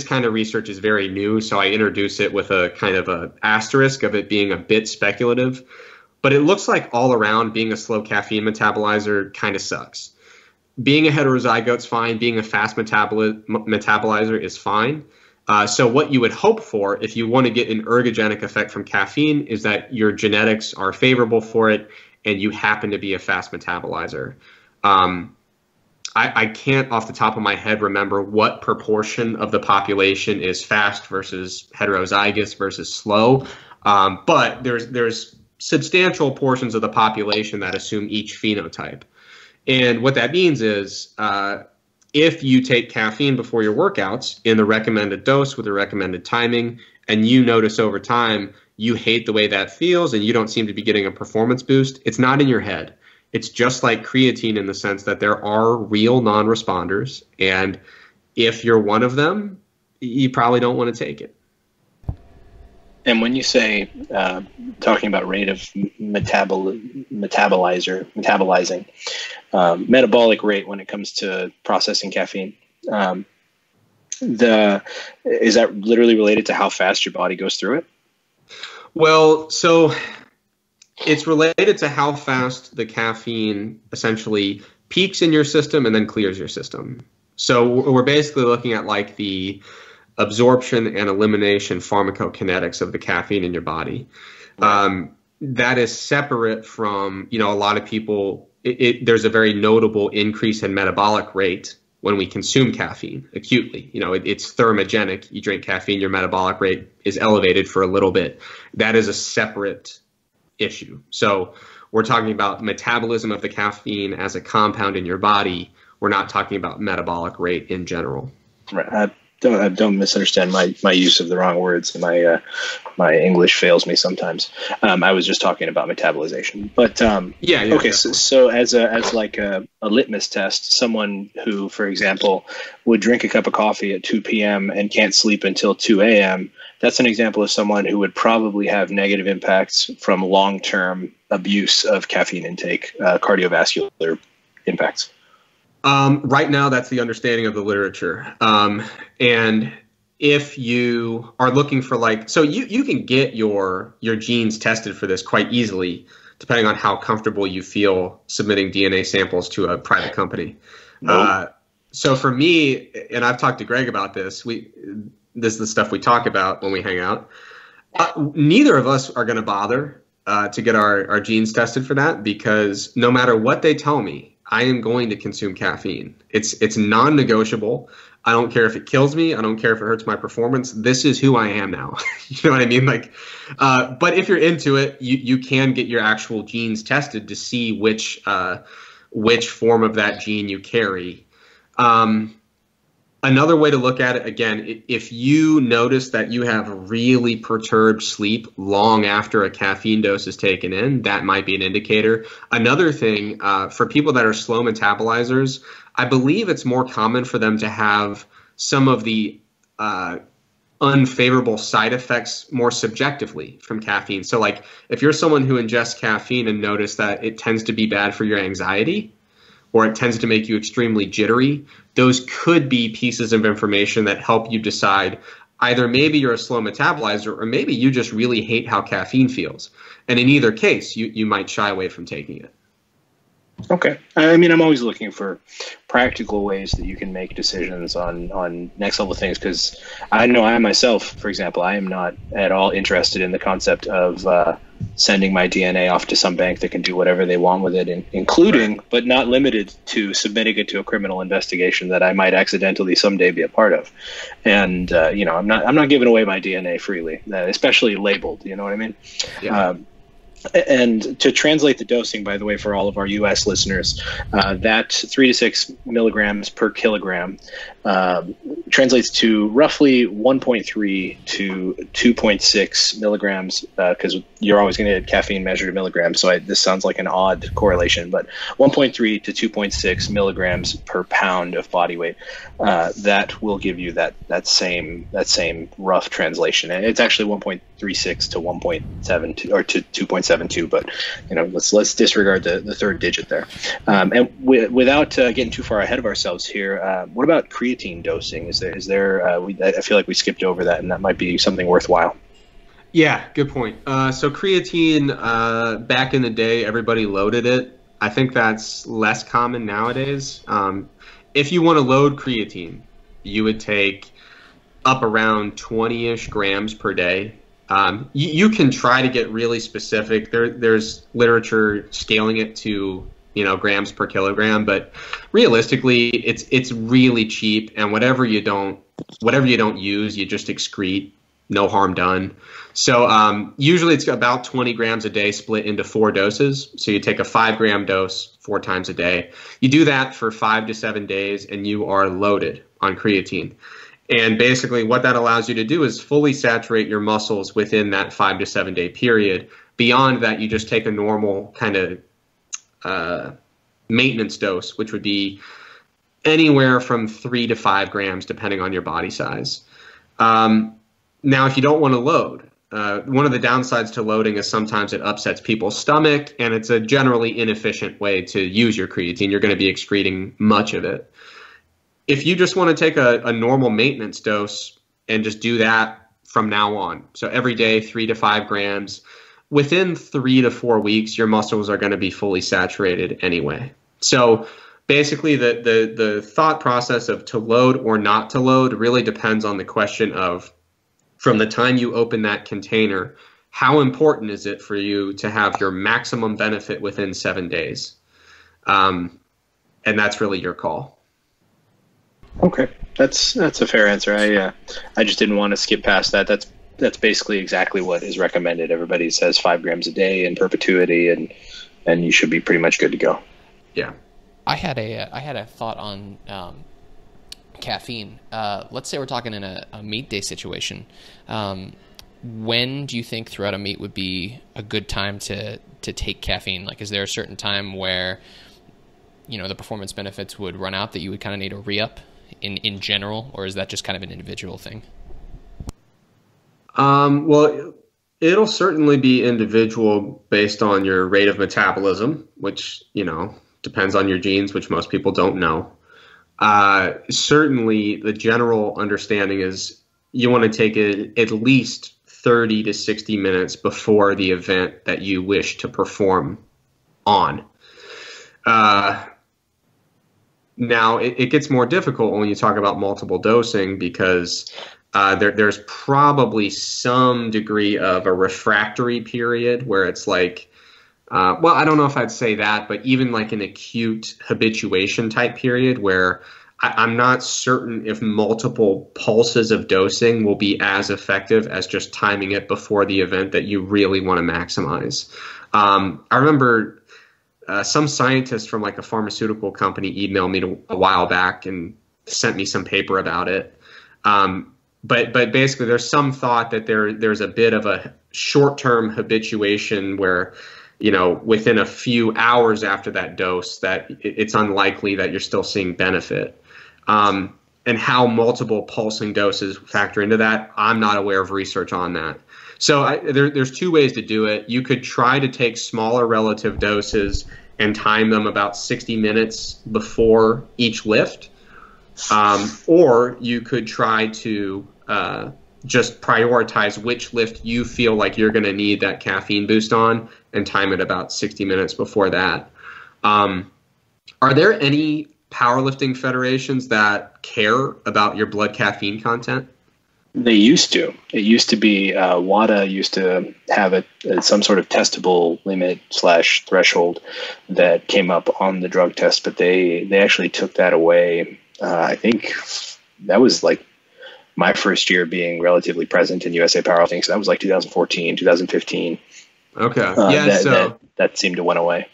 kind of research is very new, so I introduce it with a kind of a asterisk of it being a bit speculative. But it looks like all around being a slow caffeine metabolizer kind of sucks. Being a heterozygote's fine. Being a fast metabolizer is fine. So what you would hope for if you want to get an ergogenic effect from caffeine is that your genetics are favorable for it and you happen to be a fast metabolizer. I can't off the top of my head remember what proportion of the population is fast versus heterozygous versus slow, but there's substantial portions of the population that assume each phenotype. And what that means is if you take caffeine before your workouts in the recommended dose with the recommended timing, and you notice over time you hate the way that feels and you don't seem to be getting a performance boost, it's not in your head. It's just like creatine in the sense that there are real non-responders, and if you're one of them, you probably don't want to take it. And when you say, talking about rate of metabolizing, metabolic rate when it comes to processing caffeine, is that literally related to how fast your body goes through it? Well, so it's related to how fast the caffeine essentially peaks in your system and then clears your system. So we're basically looking at like the absorption and elimination pharmacokinetics of the caffeine in your body. Right. That is separate from, a lot of people, there's a very notable increase in metabolic rate when we consume caffeine acutely. It's thermogenic. You drink caffeine, your metabolic rate is elevated for a little bit. That is a separate issue. So we're talking about metabolism of the caffeine as a compound in your body. We're not talking about metabolic rate in general. Right. Don't misunderstand my use of the wrong words. My English fails me sometimes. I was just talking about metabolization. But yeah. Okay. So as a litmus test, someone who, for example, would drink a cup of coffee at 2 p.m. and can't sleep until 2 a.m. That's an example of someone who would probably have negative impacts from long-term abuse of caffeine intake, cardiovascular impacts. Right now, that's the understanding of the literature. And if you are looking for so you can get your genes tested for this quite easily, depending on how comfortable you feel submitting DNA samples to a private company. Nope. So for me, and I've talked to Greg about this, this is the stuff we talk about when we hang out. Neither of us are going to bother to get our genes tested for that, because no matter what they tell me, I am going to consume caffeine. It's non-negotiable. I don't care if it kills me. I don't care if it hurts my performance. This is who I am now. You know what I mean? But if you're into it, you can get your actual genes tested to see which form of that gene you carry. Another way to look at it, again, if you notice that you have really perturbed sleep long after a caffeine dose is taken in, that might be an indicator. Another thing, for people that are slow metabolizers, I believe it's more common for them to have some of the unfavorable side effects more subjectively from caffeine. So if you're someone who ingests caffeine and notice that it tends to be bad for your anxiety, or it tends to make you extremely jittery, those could be pieces of information that help you decide either maybe you're a slow metabolizer or maybe you just really hate how caffeine feels. And in either case, you might shy away from taking it. Okay. I mean, I'm always looking for practical ways that you can make decisions on next level things, because I know I myself, for example, I am not at all interested in the concept of sending my DNA off to some bank that can do whatever they want with it, including but not limited to submitting it to a criminal investigation that I might accidentally someday be a part of. And I'm not giving away my DNA freely, especially labeled. You know what I mean? Yeah. And to translate the dosing, by the way, for all of our U.S. listeners, that 3 to 6 milligrams per kilogram translates to roughly 1.3 to 2.6 milligrams, because you're always going to get caffeine measured in milligrams. So this sounds like an odd correlation, but 1.3 to 2.6 milligrams per pound of body weight. That will give you that same rough translation. And it's actually 1.36 to 1.72 or to 2.72, but let's disregard the third digit there. And without getting too far ahead of ourselves here, what about creatine dosing? Is there I feel like we skipped over that, and that might be something worthwhile. Yeah, good point. So creatine, back in the day, everybody loaded it. I think that's less common nowadays. If you want to load creatine, you would take up around 20-ish grams per day. You can try to get really specific. There's literature scaling it to grams per kilogram, but realistically, it's really cheap. And whatever you don't use, you just excrete. No harm done. So usually it's about 20 grams a day split into 4 doses. So you take a 5-gram dose 4 times a day. You do that for 5 to 7 days, and you are loaded on creatine. And basically what that allows you to do is fully saturate your muscles within that 5 to 7 day period. Beyond that, you just take a normal kind of maintenance dose, which would be anywhere from 3 to 5 grams, depending on your body size. Now, if you don't want to load, one of the downsides to loading is sometimes it upsets people's stomach, and it's a generally inefficient way to use your creatine. You're going to be excreting much of it. If you just want to take a normal maintenance dose and just do that from now on, so every day 3 to 5 grams, within 3 to 4 weeks, your muscles are going to be fully saturated anyway. So basically, the thought process of to load or not to load really depends on the question of, from the time you open that container, how important is it for you to have your maximum benefit within 7 days? And that's really your call. Okay, that's a fair answer. I just didn't want to skip past that. That's basically exactly what is recommended. Everybody says 5 grams a day in perpetuity, and you should be pretty much good to go. Yeah. I had a thought on caffeine. Let's say we're talking in a meet day situation. When do you think throughout a meet would be a good time to take caffeine? Like, is there a certain time where the performance benefits would run out that you would kind of need a re-up in general, or is that just kind of an individual thing? Well, it'll certainly be individual based on your rate of metabolism, which depends on your genes, which most people don't know. Certainly, the general understanding is you want to take it at least 30 to 60 minutes before the event that you wish to perform on. Now, it gets more difficult when you talk about multiple dosing because there's probably some degree of a refractory period where it's like, well, I don't know if I'd say that, but even like an acute habituation type period where I'm not certain if multiple pulses of dosing will be as effective as just timing it before the event that you really want to maximize. I remember some scientist from like a pharmaceutical company emailed me a while back and sent me some paper about it. But basically there's some thought that there's a bit of a short-term habituation where within a few hours after that dose, that it's unlikely that you're still seeing benefit. And how multiple pulsing doses factor into that, I'm not aware of research on that. So there's 2 ways to do it. You could try to take smaller relative doses and time them about 60 minutes before each lift. Or you could try to just prioritize which lift you feel like you're going to need that caffeine boost on and time it about 60 minutes before that. Are there any powerlifting federations that care about your blood caffeine content? They used to. It used to be WADA used to have some sort of testable limit / threshold that came up on the drug test, but they actually took that away. I think that was like my first year being relatively present in USA Powerlifting, so that was like 2014, 2015. Okay. That seemed to went away.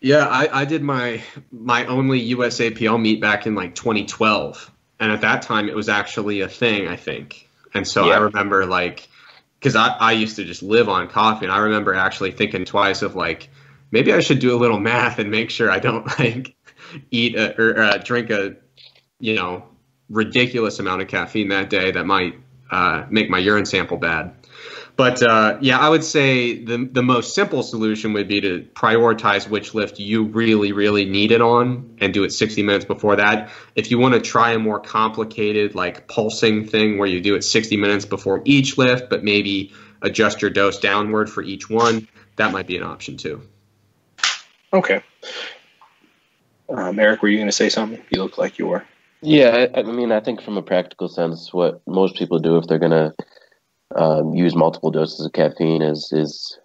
Yeah, I did my only USAPL meet back in like 2012, and at that time it was actually a thing, I think. And so yeah. I remember because I used to just live on coffee, and I remember actually thinking twice of like, maybe I should do a little math and make sure I don't eat or drink a ridiculous amount of caffeine that day that might make my urine sample bad. But yeah, I would say the most simple solution would be to prioritize which lift you really, really need it on and do it 60 minutes before that. If you want to try a more complicated pulsing thing where you do it 60 minutes before each lift, but maybe adjust your dose downward for each one, that might be an option too. Okay. Eric, were you going to say something? You look like you were. Yeah, I mean, I think from a practical sense, what most people do if they're gonna use multiple doses of caffeine is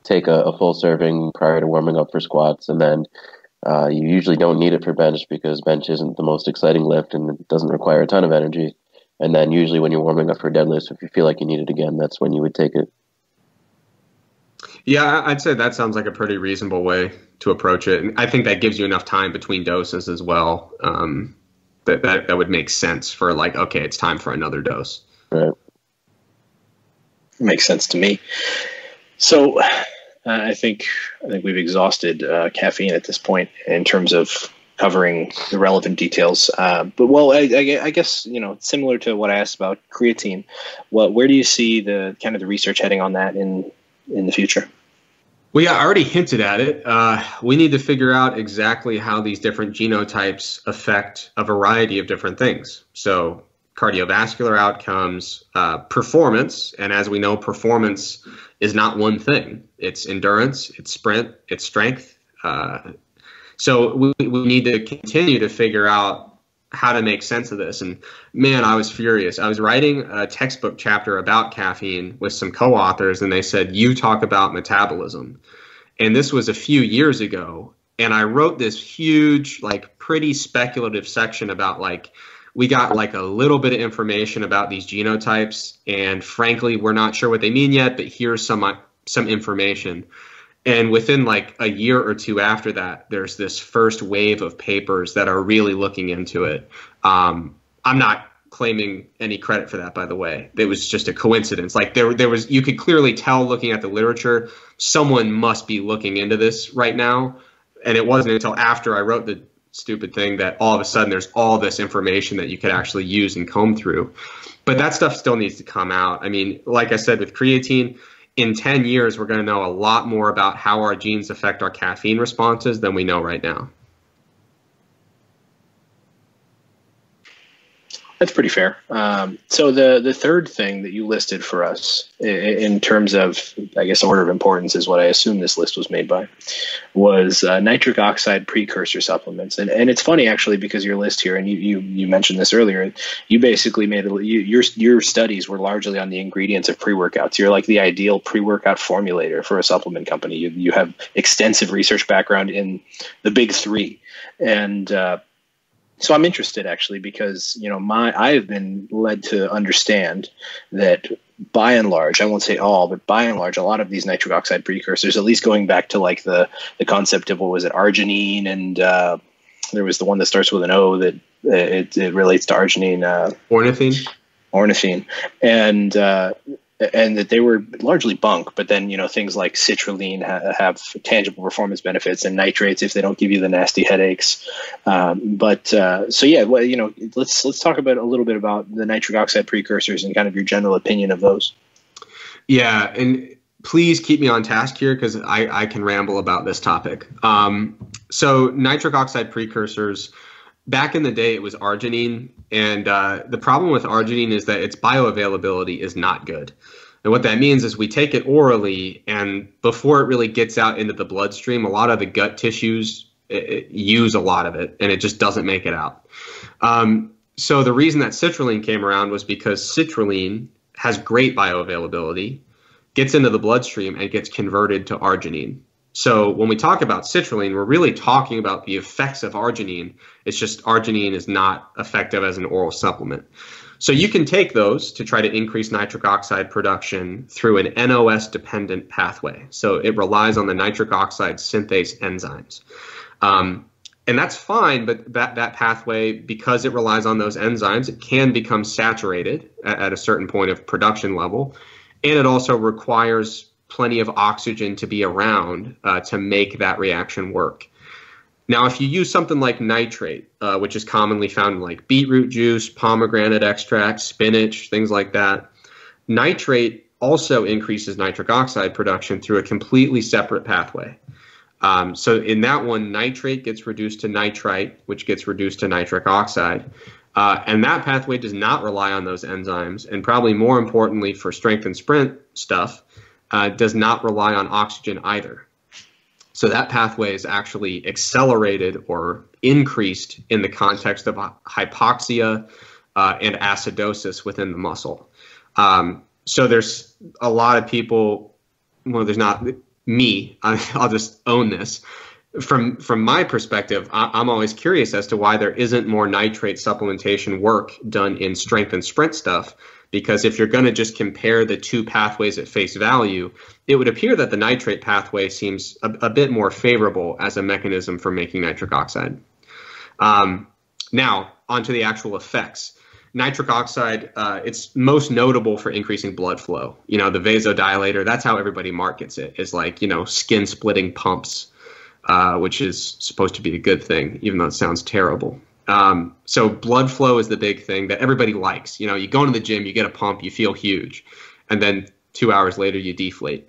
take a full serving prior to warming up for squats, and then you usually don't need it for bench because bench isn't the most exciting lift and it doesn't require a ton of energy. And then usually when you're warming up for deadlifts, if you feel like you need it again, that's when you would take it. Yeah, I'd say that sounds like a pretty reasonable way to approach it. And I think that gives you enough time between doses as well. That would make sense for like, okay, it's time for another dose. Right. Makes sense to me. So I think we've exhausted caffeine at this point in terms of covering the relevant details. But well, I guess similar to what I asked about creatine. Where do you see the kind of the research heading on that in the future? Well, yeah, I already hinted at it. We need to figure out exactly how these different genotypes affect a variety of different things. So cardiovascular outcomes, performance, and as we know, performance is not one thing. It's endurance, it's sprint, it's strength. So we need to continue to figure out how to make sense of this. And man, I was furious. I was writing a textbook chapter about caffeine with some co-authors, and they said, you talk about metabolism. And this was a few years ago. And I wrote this huge, like pretty speculative section about like, we got like a little bit of information about these genotypes, and frankly, we're not sure what they mean yet, but here's some information. And within like a year or two after that, there's this first wave of papers that are really looking into it. I'm not claiming any credit for that, by the way. It was just a coincidence. Like there was, you could clearly tell looking at the literature, someone must be looking into this right now. And it wasn't until after I wrote the stupid thing that all of a sudden there's all this information that you could actually use and comb through. But that stuff still needs to come out. I mean, like I said, with creatine, in 10 years, we're going to know a lot more about how our genes affect our caffeine responses than we know right now. That's pretty fair. So the third thing that you listed for us in terms of, I guess, order of importance is what I assume this list was made by, was nitric oxide precursor supplements. And it's funny, actually, because your list here, and you mentioned this earlier, you basically made your studies were largely on the ingredients of pre-workouts. You're like the ideal pre-workout formulator for a supplement company. You have extensive research background in the big three. And so I'm interested, actually, because I have been led to understand that by and large, I won't say all, but by and large, a lot of these nitric oxide precursors, at least going back to like the concept of, what was it, arginine, and there was the one that starts with an O that it relates to arginine. Ornithine, and that they were largely bunk, but then things like citrulline have tangible performance benefits, and nitrates if they don't give you the nasty headaches. So yeah, well, let's talk about a little bit about the nitric oxide precursors and kind of your general opinion of those. Yeah, and please keep me on task here because I can ramble about this topic. So nitric oxide precursors. Back in the day, it was arginine, and the problem with arginine is that its bioavailability is not good. And what that means is we take it orally, and before it really gets out into the bloodstream, a lot of the gut tissues use a lot of it, and it just doesn't make it out. So the reason that citrulline came around was because citrulline has great bioavailability, gets into the bloodstream, and gets converted to arginine. So when we talk about citrulline, we're really talking about the effects of arginine. It's just arginine is not effective as an oral supplement. So you can take those to try to increase nitric oxide production through an NOS-dependent pathway. So it relies on the nitric oxide synthase enzymes. And that's fine, but that pathway, because it relies on those enzymes, it can become saturated at a certain point of production level. And it also requires plenty of oxygen to be around to make that reaction work. Now, if you use something like nitrate, which is commonly found in like beetroot juice, pomegranate extract, spinach, things like that, nitrate also increases nitric oxide production through a completely separate pathway. So in that one, nitrate gets reduced to nitrite, which gets reduced to nitric oxide. And that pathway does not rely on those enzymes. And probably more importantly for strength and sprint stuff, does not rely on oxygen either. So that pathway is actually accelerated or increased in the context of hypoxia and acidosis within the muscle. So there's a lot of people, well, there's not me, I'll just own this. From my perspective, I'm always curious as to why there isn't more nitrate supplementation work done in strength and sprint stuff. Because if you're going to just compare the two pathways at face value, it would appear that the nitrate pathway seems a bit more favorable as a mechanism for making nitric oxide. Now, onto the actual effects. Nitric oxide, it's most notable for increasing blood flow. You know, the vasodilator, that's how everybody markets it, is like, you know, skin splitting pumps, which is supposed to be a good thing, even though it sounds terrible. So blood flow is the big thing that everybody likes. You know, you go into the gym, you get a pump, you feel huge, and then 2 hours later you deflate.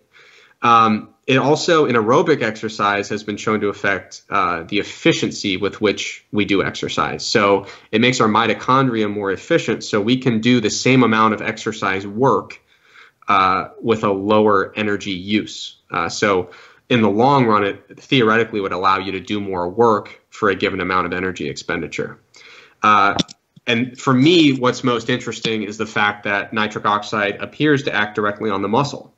It also, in aerobic exercise, has been shown to affect the efficiency with which we do exercise. So it makes our mitochondria more efficient, so we can do the same amount of exercise work with a lower energy use. So in the long run, it theoretically would allow you to do more work for a given amount of energy expenditure. And for me, what's most interesting is the fact that nitric oxide appears to act directly on the muscle.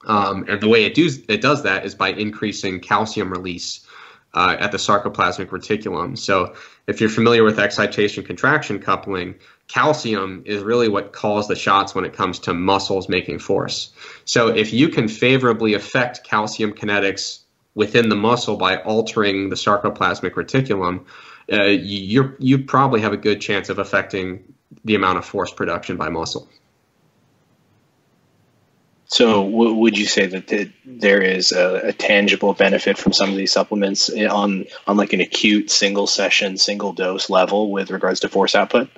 And the way it does that is by increasing calcium release at the sarcoplasmic reticulum. So if you're familiar with excitation-contraction coupling, calcium is really what calls the shots when it comes to muscles making force. So if you can favorably affect calcium kinetics within the muscle by altering the sarcoplasmic reticulum, you probably have a good chance of affecting the amount of force production by muscle. So would you say that there is a tangible benefit from some of these supplements on like an acute single session, single dose level with regards to force output?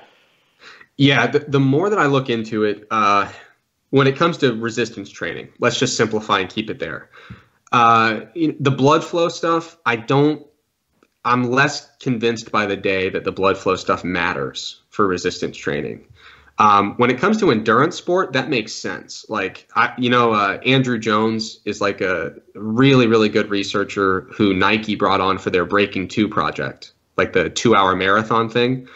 Yeah, the more that I look into it, when it comes to resistance training, let's just simplify and keep it there. The blood flow stuff, I'm less convinced by the day that the blood flow stuff matters for resistance training. When it comes to endurance sport, that makes sense. Like, Andrew Jones is like a really, really good researcher who Nike brought on for their Breaking 2 project, like the 2-hour marathon thing.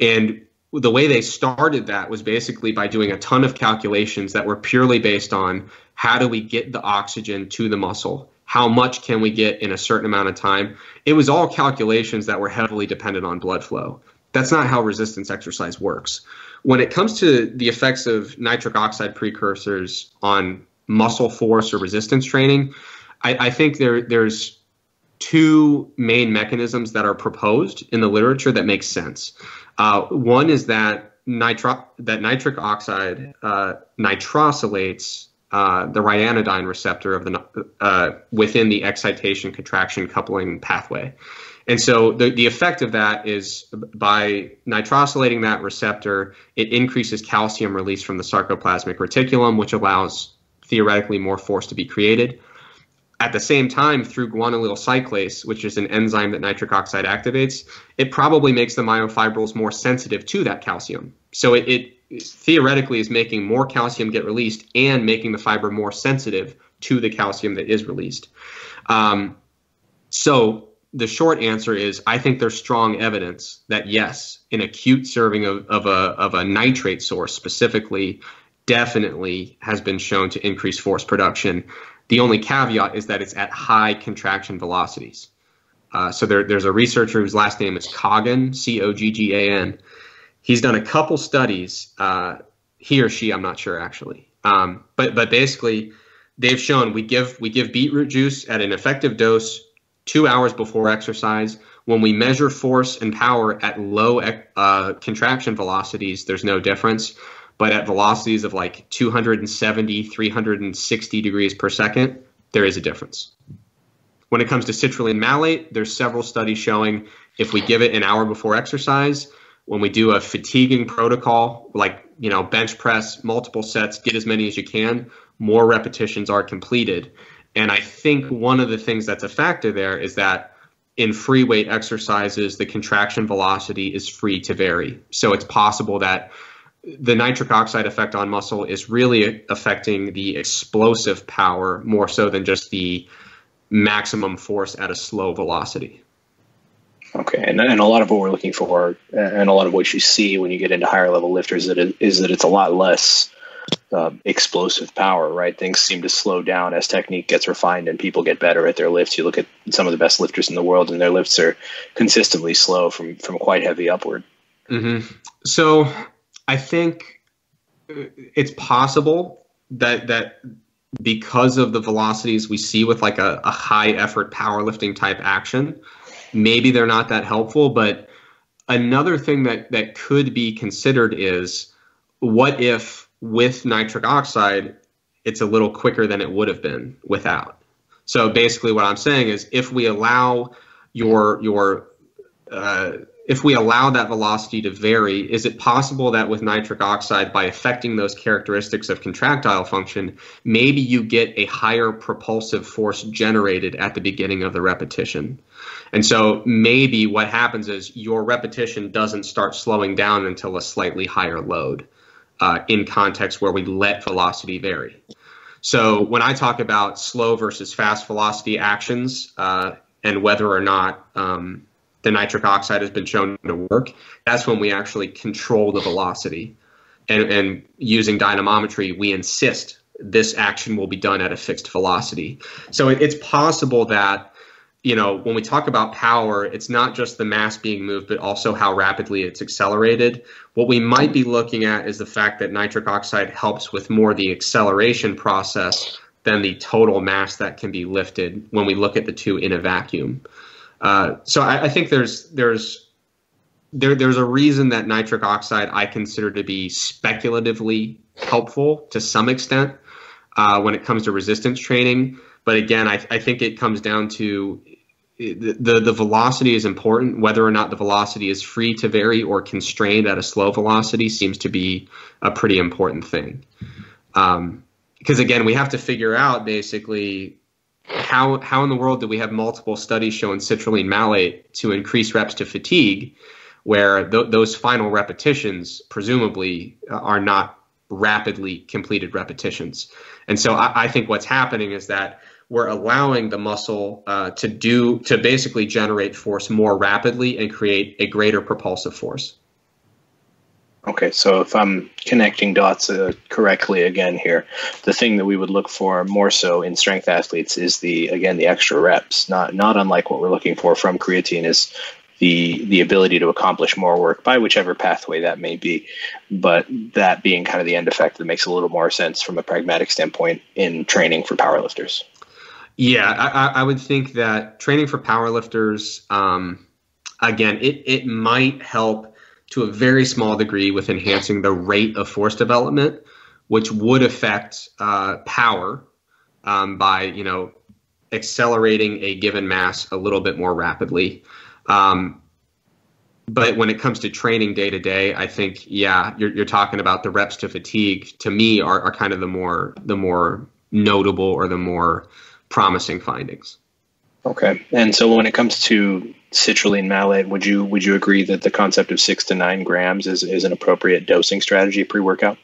And the way they started that was basically by doing a ton of calculations that were purely based on how do we get the oxygen to the muscle? How much can we get in a certain amount of time? It was all calculations that were heavily dependent on blood flow. That's not how resistance exercise works. When it comes to the effects of nitric oxide precursors on muscle force or resistance training, I think there's two main mechanisms that are proposed in the literature that make sense. One is that nitric oxide nitrosylates the ryanodine receptor of within the excitation-contraction coupling pathway. And so the effect of that is by nitrosylating that receptor, it increases calcium release from the sarcoplasmic reticulum, which allows theoretically more force to be created. At the same time, through guanylyl cyclase, which is an enzyme that nitric oxide activates, it probably makes the myofibrils more sensitive to that calcium. So it theoretically is making more calcium get released and making the fiber more sensitive to the calcium that is released. So the short answer is I think there's strong evidence that yes, an acute serving of a nitrate source specifically definitely has been shown to increase force production. The only caveat is that it's at high contraction velocities. So there's a researcher whose last name is Coggan, C-O-G-G-A-N. He's done a couple studies, he or she, I'm not sure actually. But basically, they've shown we give beetroot juice at an effective dose 2 hours before exercise. When we measure force and power at low contraction velocities, there's no difference. But at velocities of like 270, 360 degrees per second, there is a difference. When it comes to citrulline malate, there's several studies showing if we give it an hour before exercise, when we do a fatiguing protocol, like, bench press, multiple sets, get as many as you can, more repetitions are completed. And I think one of the things that's a factor there is that in free weight exercises, the contraction velocity is free to vary. So it's possible that the nitric oxide effect on muscle is really affecting the explosive power more so than just the maximum force at a slow velocity. Okay, and a lot of what we're looking for, and a lot of what you see when you get into higher level lifters, is that it's a lot less explosive power, right? Things seem to slow down as technique gets refined and people get better at their lifts. You look at some of the best lifters in the world, and their lifts are consistently slow from quite heavy upward. Mm-hmm. So I think it's possible that because of the velocities we see with like a high effort powerlifting type action, maybe they're not that helpful. But another thing that could be considered is, what if with nitric oxide, it's a little quicker than it would have been without? So basically what I'm saying is, if we allow if we allow that velocity to vary, is it possible that with nitric oxide, by affecting those characteristics of contractile function, maybe you get a higher propulsive force generated at the beginning of the repetition? And so maybe what happens is your repetition doesn't start slowing down until a slightly higher load, in context where we let velocity vary. So when I talk about slow versus fast velocity actions, and whether or not the nitric oxide has been shown to work, that's when we actually control the velocity. And using dynamometry, we insist this action will be done at a fixed velocity. So it's possible that, when we talk about power, it's not just the mass being moved, but also how rapidly it's accelerated. What we might be looking at is the fact that nitric oxide helps with more the acceleration process than the total mass that can be lifted when we look at the two in a vacuum. So I think there's a reason that nitric oxide I consider to be speculatively helpful to some extent when it comes to resistance training. But again, I think it comes down to the velocity is important. Whether or not the velocity is free to vary or constrained at a slow velocity seems to be a pretty important thing. Because again, we have to figure out basically how in the world do we have multiple studies showing citrulline malate to increase reps to fatigue, where those final repetitions presumably are not rapidly completed repetitions. And so I think what's happening is that we're allowing the muscle to basically generate force more rapidly and create a greater propulsive force. Okay, so if I'm connecting dots correctly again here, the thing that we would look for more so in strength athletes is the extra reps. Not unlike what we're looking for from creatine is the ability to accomplish more work by whichever pathway that may be. But that being kind of the end effect that makes a little more sense from a pragmatic standpoint in training for powerlifters. Yeah, I would think that training for powerlifters, again, it might help to a very small degree with enhancing the rate of force development, which would affect power by accelerating a given mass a little bit more rapidly. But when it comes to training day to day, I think you're talking about the reps to fatigue. To me, are kind of the more notable or the more promising findings. Okay, and so when it comes to citrulline malate, would you agree that the concept of 6 to 9 grams is an appropriate dosing strategy pre-workout?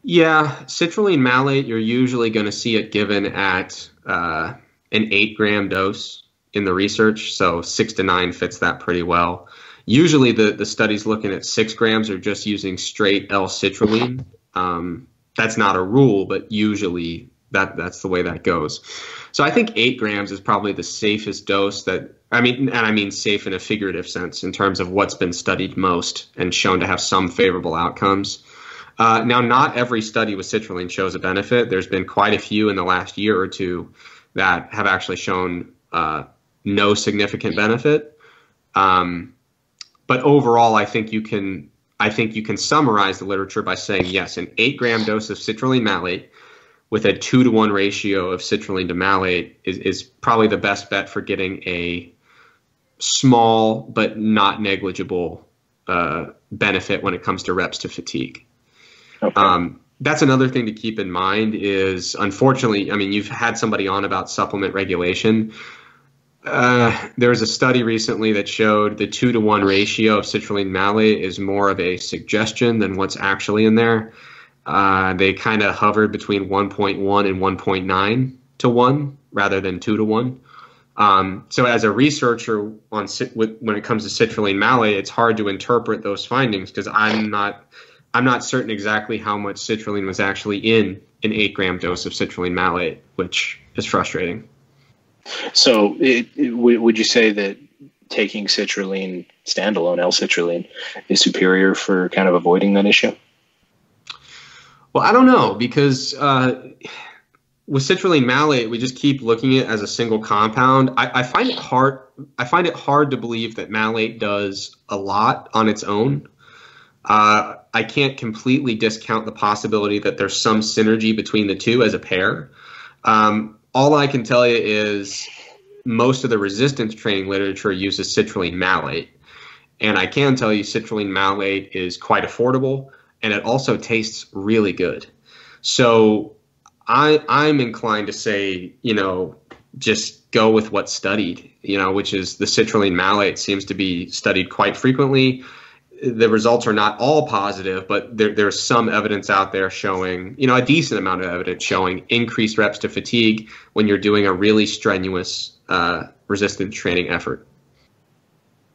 Yeah, citrulline malate, you're usually going to see it given at an 8-gram dose in the research, so 6 to 9 fits that pretty well. Usually the studies looking at 6 grams are just using straight L-citrulline. That's not a rule, but usually that's the way that goes. So I think 8 grams is probably the safest dose I mean safe in a figurative sense in terms of what's been studied most and shown to have some favorable outcomes. Now, not every study with citrulline shows a benefit. There's been quite a few in the last year or two that have actually shown no significant benefit. But overall, I think you can summarize the literature by saying, yes, an 8-gram dose of citrulline malate with a 2-to-1 ratio of citrulline to malate is probably the best bet for getting a small but not negligible benefit when it comes to reps to fatigue. Okay. That's another thing to keep in mind is, unfortunately, you've had somebody on about supplement regulation. There was a study recently that showed the 2-to-1 ratio of citrulline malate is more of a suggestion than what's actually in there. They kind of hovered between 1.1 and 1.9 to 1 rather than 2 to 1. So as a researcher when it comes to citrulline malate, it's hard to interpret those findings because I'm not certain exactly how much citrulline was actually in an 8-gram dose of citrulline malate, which is frustrating. So would you say that taking citrulline standalone, L-citrulline, is superior for kind of avoiding that issue? Well, I don't know, because with citrulline malate, we just keep looking at it as a single compound. I find it hard. I find it hard to believe that malate does a lot on its own. I can't completely discount the possibility that there's some synergy between the two as a pair. All I can tell you is most of the resistance training literature uses citrulline malate, and I can tell you citrulline malate is quite affordable, and it also tastes really good. So I'm inclined to say, just go with what's studied, which is the citrulline malate seems to be studied quite frequently. The results are not all positive, but there's some evidence out there showing, a decent amount of evidence showing increased reps to fatigue when you're doing a really strenuous resistance training effort.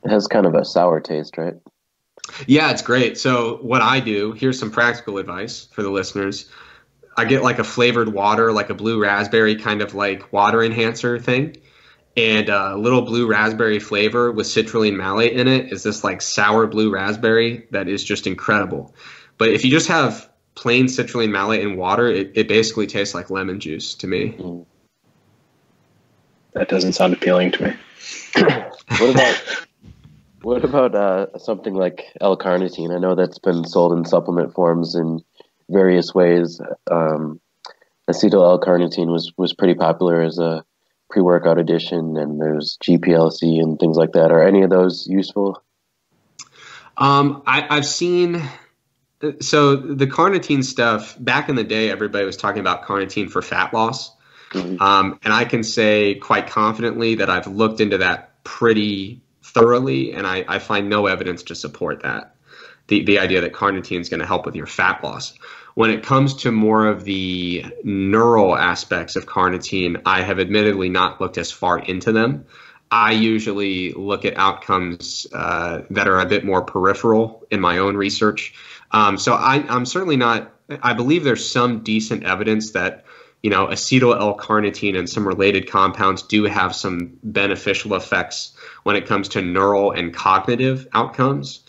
It has kind of a sour taste, right? Yeah, it's great. So what I do, here's some practical advice for the listeners. I get like a flavored water, like a blue raspberry kind of like water enhancer thing. And a little blue raspberry flavor with citrulline malate in it is this like sour blue raspberry that is just incredible. But if you just have plain citrulline malate in water, it basically tastes like lemon juice to me. That doesn't sound appealing to me. What about something like L-Carnitine? I know that's been sold in supplement forms in various ways. Acetyl L-Carnitine was pretty popular as a pre-workout addition, and there's GPLC and things like that. Are any of those useful? I've seen, so the carnitine stuff, back in the day, everybody was talking about carnitine for fat loss. Mm-hmm. And I can say quite confidently that I've looked into that pretty thoroughly, and I find no evidence to support that. The idea that carnitine is going to help with your fat loss. When it comes to more of the neural aspects of carnitine, I have admittedly not looked as far into them. I usually look at outcomes that are a bit more peripheral in my own research. So I'm certainly not, I believe there's some decent evidence that, acetyl L-carnitine and some related compounds do have some beneficial effects when it comes to neural and cognitive outcomes.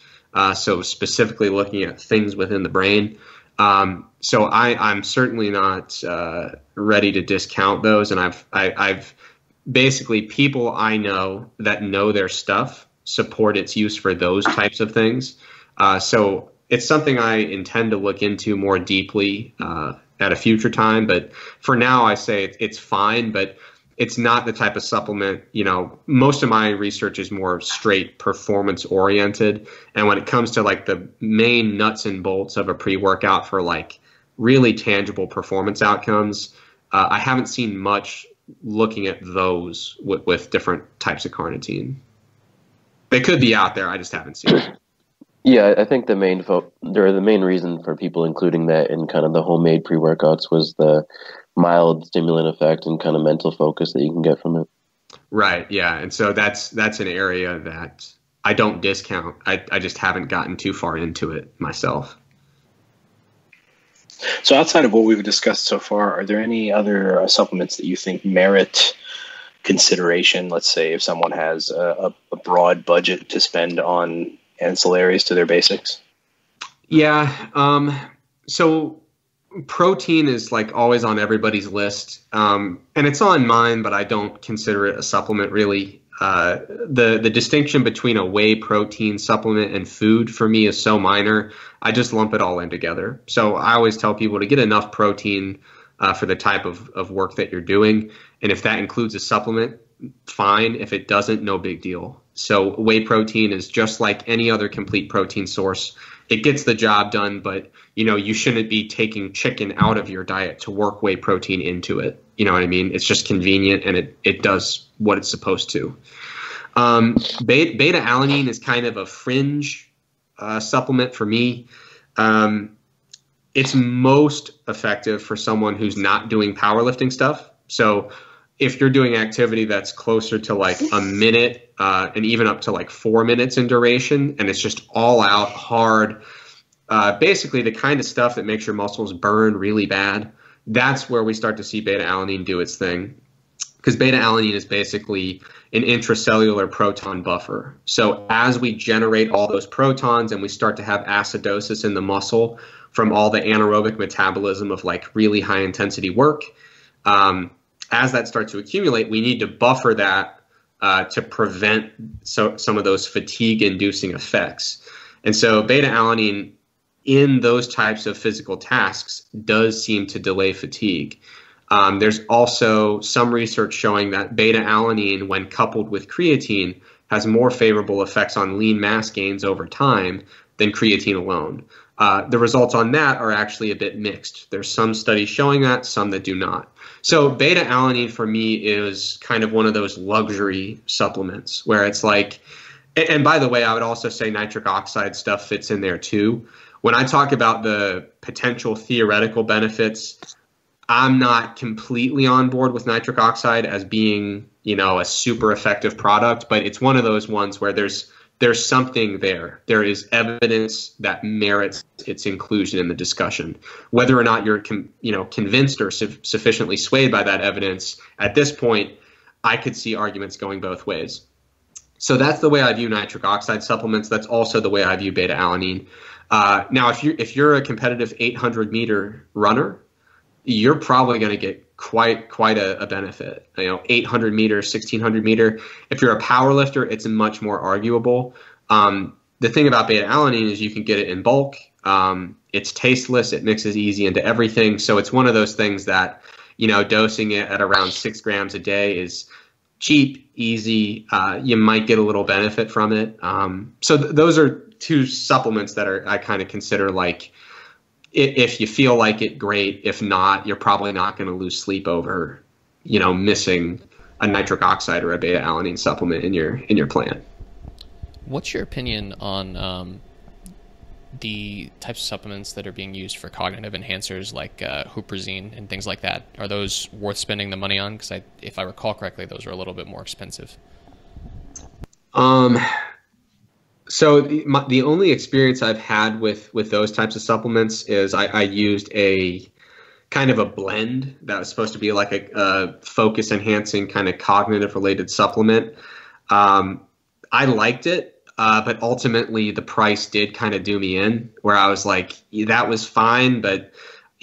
So specifically looking at things within the brain. So I'm certainly not ready to discount those, and I've basically people I know that know their stuff support its use for those types of things. So it's something I intend to look into more deeply at a future time. But for now, I say it's fine, but it's not the type of supplement, most of my research is more straight performance oriented. And when it comes to like the main nuts and bolts of a pre-workout for like really tangible performance outcomes, I haven't seen much looking at those with different types of carnitine. They could be out there. I just haven't seen it. Yeah, I think the main reason for people including that in kind of the homemade pre-workouts was the mild stimulant effect and kind of mental focus that you can get from it. Right. Yeah. And so that's an area that I don't discount. I just haven't gotten too far into it myself. So outside of what we've discussed so far, are there any other supplements that you think merit consideration? Let's say if someone has a broad budget to spend on ancillaries to their basics? Yeah. So protein is like always on everybody's list. And it's on mine, but I don't consider it a supplement really. The distinction between a whey protein supplement and food for me is so minor. I just lump it all in together. So I always tell people to get enough protein for the type of work that you're doing. And if that includes a supplement, fine. If it doesn't, no big deal. So whey protein is just like any other complete protein source. It gets the job done, but you shouldn't be taking chicken out of your diet to work whey protein into it. You know what I mean? It's just convenient, and it does what it's supposed to. Beta-alanine is kind of a fringe supplement for me. It's most effective for someone who's not doing powerlifting stuff. So if you're doing activity that's closer to like a minute and even up to like 4 minutes in duration, and it's just all out hard, basically the kind of stuff that makes your muscles burn really bad, that's where we start to see beta-alanine do its thing. Because beta-alanine is basically an intracellular proton buffer. So as we generate all those protons and we start to have acidosis in the muscle from all the anaerobic metabolism of like really high intensity work, as that starts to accumulate, we need to buffer that to prevent some of those fatigue-inducing effects. And so beta-alanine in those types of physical tasks does seem to delay fatigue. There's also some research showing that beta-alanine, when coupled with creatine, has more favorable effects on lean mass gains over time than creatine alone. The results on that are actually a bit mixed. There's some studies showing that, some that do not. So beta-alanine for me is kind of one of those luxury supplements where it's like, and by the way, I would also say nitric oxide stuff fits in there too. When I talk about the potential theoretical benefits, I'm not completely on board with nitric oxide as being, you know, a super effective product, but it's one of those ones where there's something there. There is evidence that merits its inclusion in the discussion. Whether or not you're convinced or sufficiently swayed by that evidence, at this point, I could see arguments going both ways. So that's the way I view nitric oxide supplements. That's also the way I view beta-alanine. Now, if you're a competitive 800-meter runner, you're probably going to get quite a benefit. 800 meter, 1600 meter. If you're a power lifter, it's much more arguable. The thing about beta-alanine is you can get it in bulk. It's tasteless. It mixes easy into everything. So it's one of those things that, dosing it at around 6 grams a day is cheap, easy. You might get a little benefit from it. So those are two supplements that I kind of consider like, if you feel like it, great. If not, you're probably not going to lose sleep over, missing a nitric oxide or a beta-alanine supplement in your plan. What's your opinion on the types of supplements that are being used for cognitive enhancers like huperzine and things like that? Are those worth spending the money on? Because if I recall correctly, those are a little bit more expensive. So the only experience I've had with those types of supplements is I used a kind of a blend that was supposed to be like a focus enhancing kind of cognitive related supplement. I liked it, but ultimately the price did kind of do me in, where I was like, that was fine, but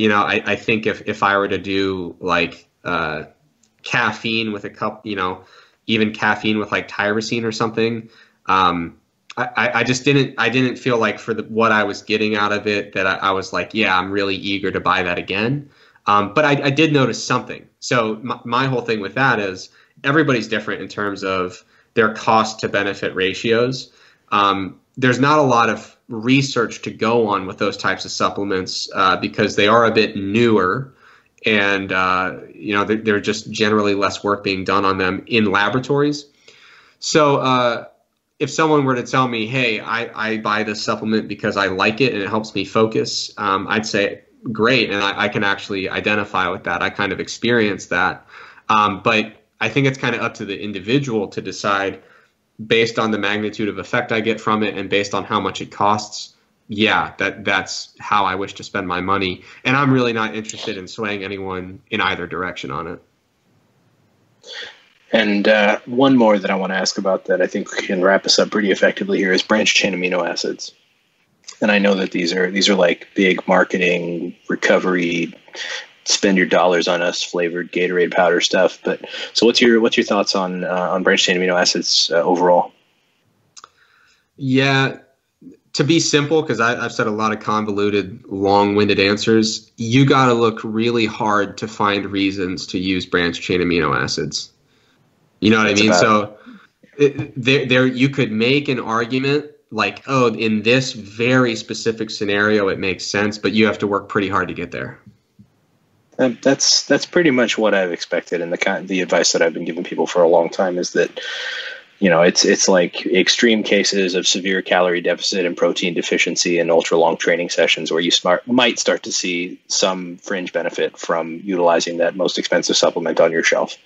I think if I were to do like caffeine with a cup, even caffeine with like tyrosine or something, I just didn't feel like for what I was getting out of it that I was like, yeah, I'm really eager to buy that again. But I did notice something. So my whole thing with that is everybody's different in terms of their cost to benefit ratios. There's not a lot of research to go on with those types of supplements because they are a bit newer, and they're just generally less work being done on them in laboratories. So if someone were to tell me, hey, I buy this supplement because I like it and it helps me focus, I'd say, great. And I can actually identify with that. I kind of experienced that. But I think it's kind of up to the individual to decide based on the magnitude of effect I get from it and based on how much it costs. Yeah, that's how I wish to spend my money. And I'm really not interested in swaying anyone in either direction on it. And one more that I want to ask about that I think can wrap us up pretty effectively here is branched chain amino acids. And I know that these are like big marketing recovery, spend your dollars on us flavored Gatorade powder stuff. But so what's your thoughts on branched chain amino acids overall? Yeah, to be simple, because I've said a lot of convoluted, long-winded answers. You got to look really hard to find reasons to use branched chain amino acids. You know what I mean? So there you could make an argument like, oh, in this very specific scenario, it makes sense, but you have to work pretty hard to get there. That's pretty much what I've expected, and the advice that I've been giving people for a long time is that, it's like extreme cases of severe calorie deficit and protein deficiency and ultra long training sessions where you might start to see some fringe benefit from utilizing that most expensive supplement on your shelf.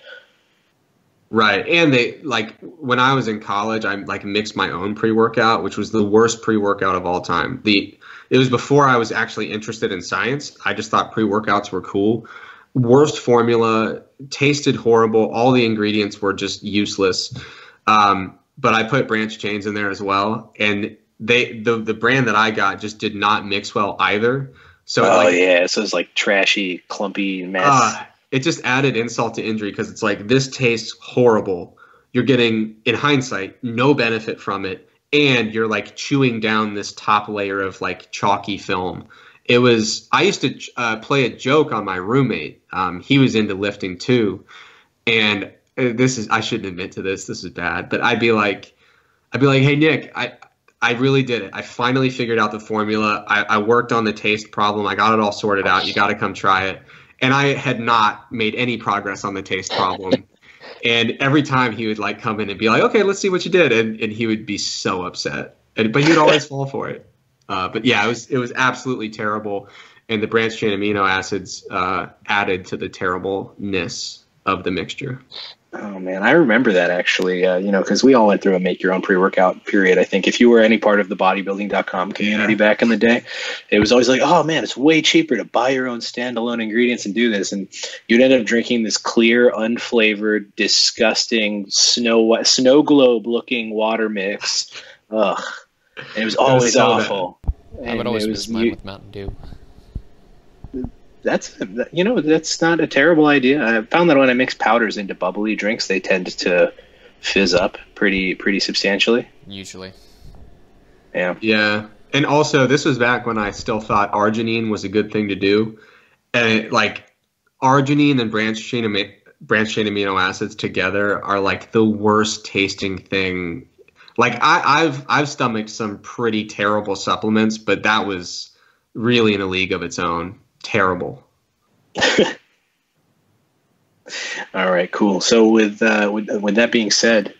Right. And they like when I was in college, I like mixed my own pre-workout, which was the worst pre-workout of all time. It was before I was actually interested in science. I just thought pre-workouts were cool. Worst formula, tasted horrible. All the ingredients were just useless. But I put branch chains in there as well, and the brand that I got just did not mix well either. So yeah, so it's like trashy, clumpy mess. It just added insult to injury because it's like, this tastes horrible. You're getting, in hindsight, no benefit from it, and you're like chewing down this top layer of like chalky film. It was. I used to play a joke on my roommate. He was into lifting too, and this is, I shouldn't admit to this. This is bad, but I'd be like, hey Nick, I really did it. I finally figured out the formula. I worked on the taste problem. I got it all sorted out. You got to come try it. And I had not made any progress on the taste problem. And every time he would like come in and be like, okay, let's see what you did. And he would be so upset. But he would always fall for it. But yeah, it was absolutely terrible. And the branched chain amino acids added to the terribleness of the mixture. Oh man, I remember that actually, because we all went through a make your own pre-workout period. I think if you were any part of the bodybuilding.com community back in the day, it was always like, oh man, it's way cheaper to buy your own standalone ingredients and do this. And you'd end up drinking this clear, unflavored, disgusting snow globe looking water mix. Ugh. And it was always so awful. I would always mix mine with Mountain Dew. That's not a terrible idea. I found that when I mix powders into bubbly drinks, they tend to fizz up pretty substantially. Usually. Yeah. Yeah. And also, this was back when I still thought arginine was a good thing to do. And like arginine and branched chain amino acids together are like the worst tasting thing. Like I've stomached some pretty terrible supplements, but that was really in a league of its own. Terrible. All right, cool. So with that being said,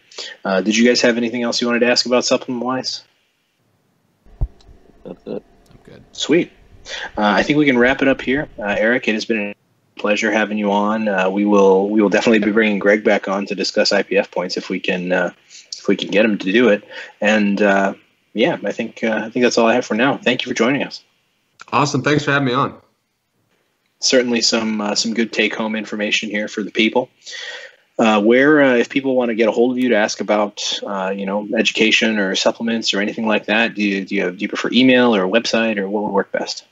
did you guys have anything else you wanted to ask about supplement-wise? That's it. I'm good. Sweet. I think we can wrap it up here. Eric, it has been a pleasure having you on. We will definitely be bringing Greg back on to discuss IPF points if we can get him to do it. And yeah, I think that's all I have for now. Thank you for joining us. Awesome. Thanks for having me on. Certainly some good take-home information here for the people. If people want to get a hold of you to ask about education or supplements or anything like that, do you prefer email or a website, or what would work best?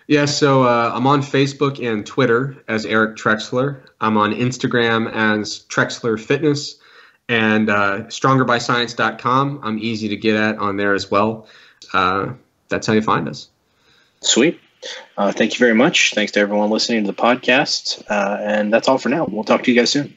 Yeah, so I'm on Facebook and Twitter as Eric Trexler. I'm on Instagram as Trexler Fitness, and strongerbyscience.com. I'm easy to get at on there as well. That's how you find us. Sweet. Thank you very much. Thanks to everyone listening to the podcast. And that's all for now. We'll talk to you guys soon.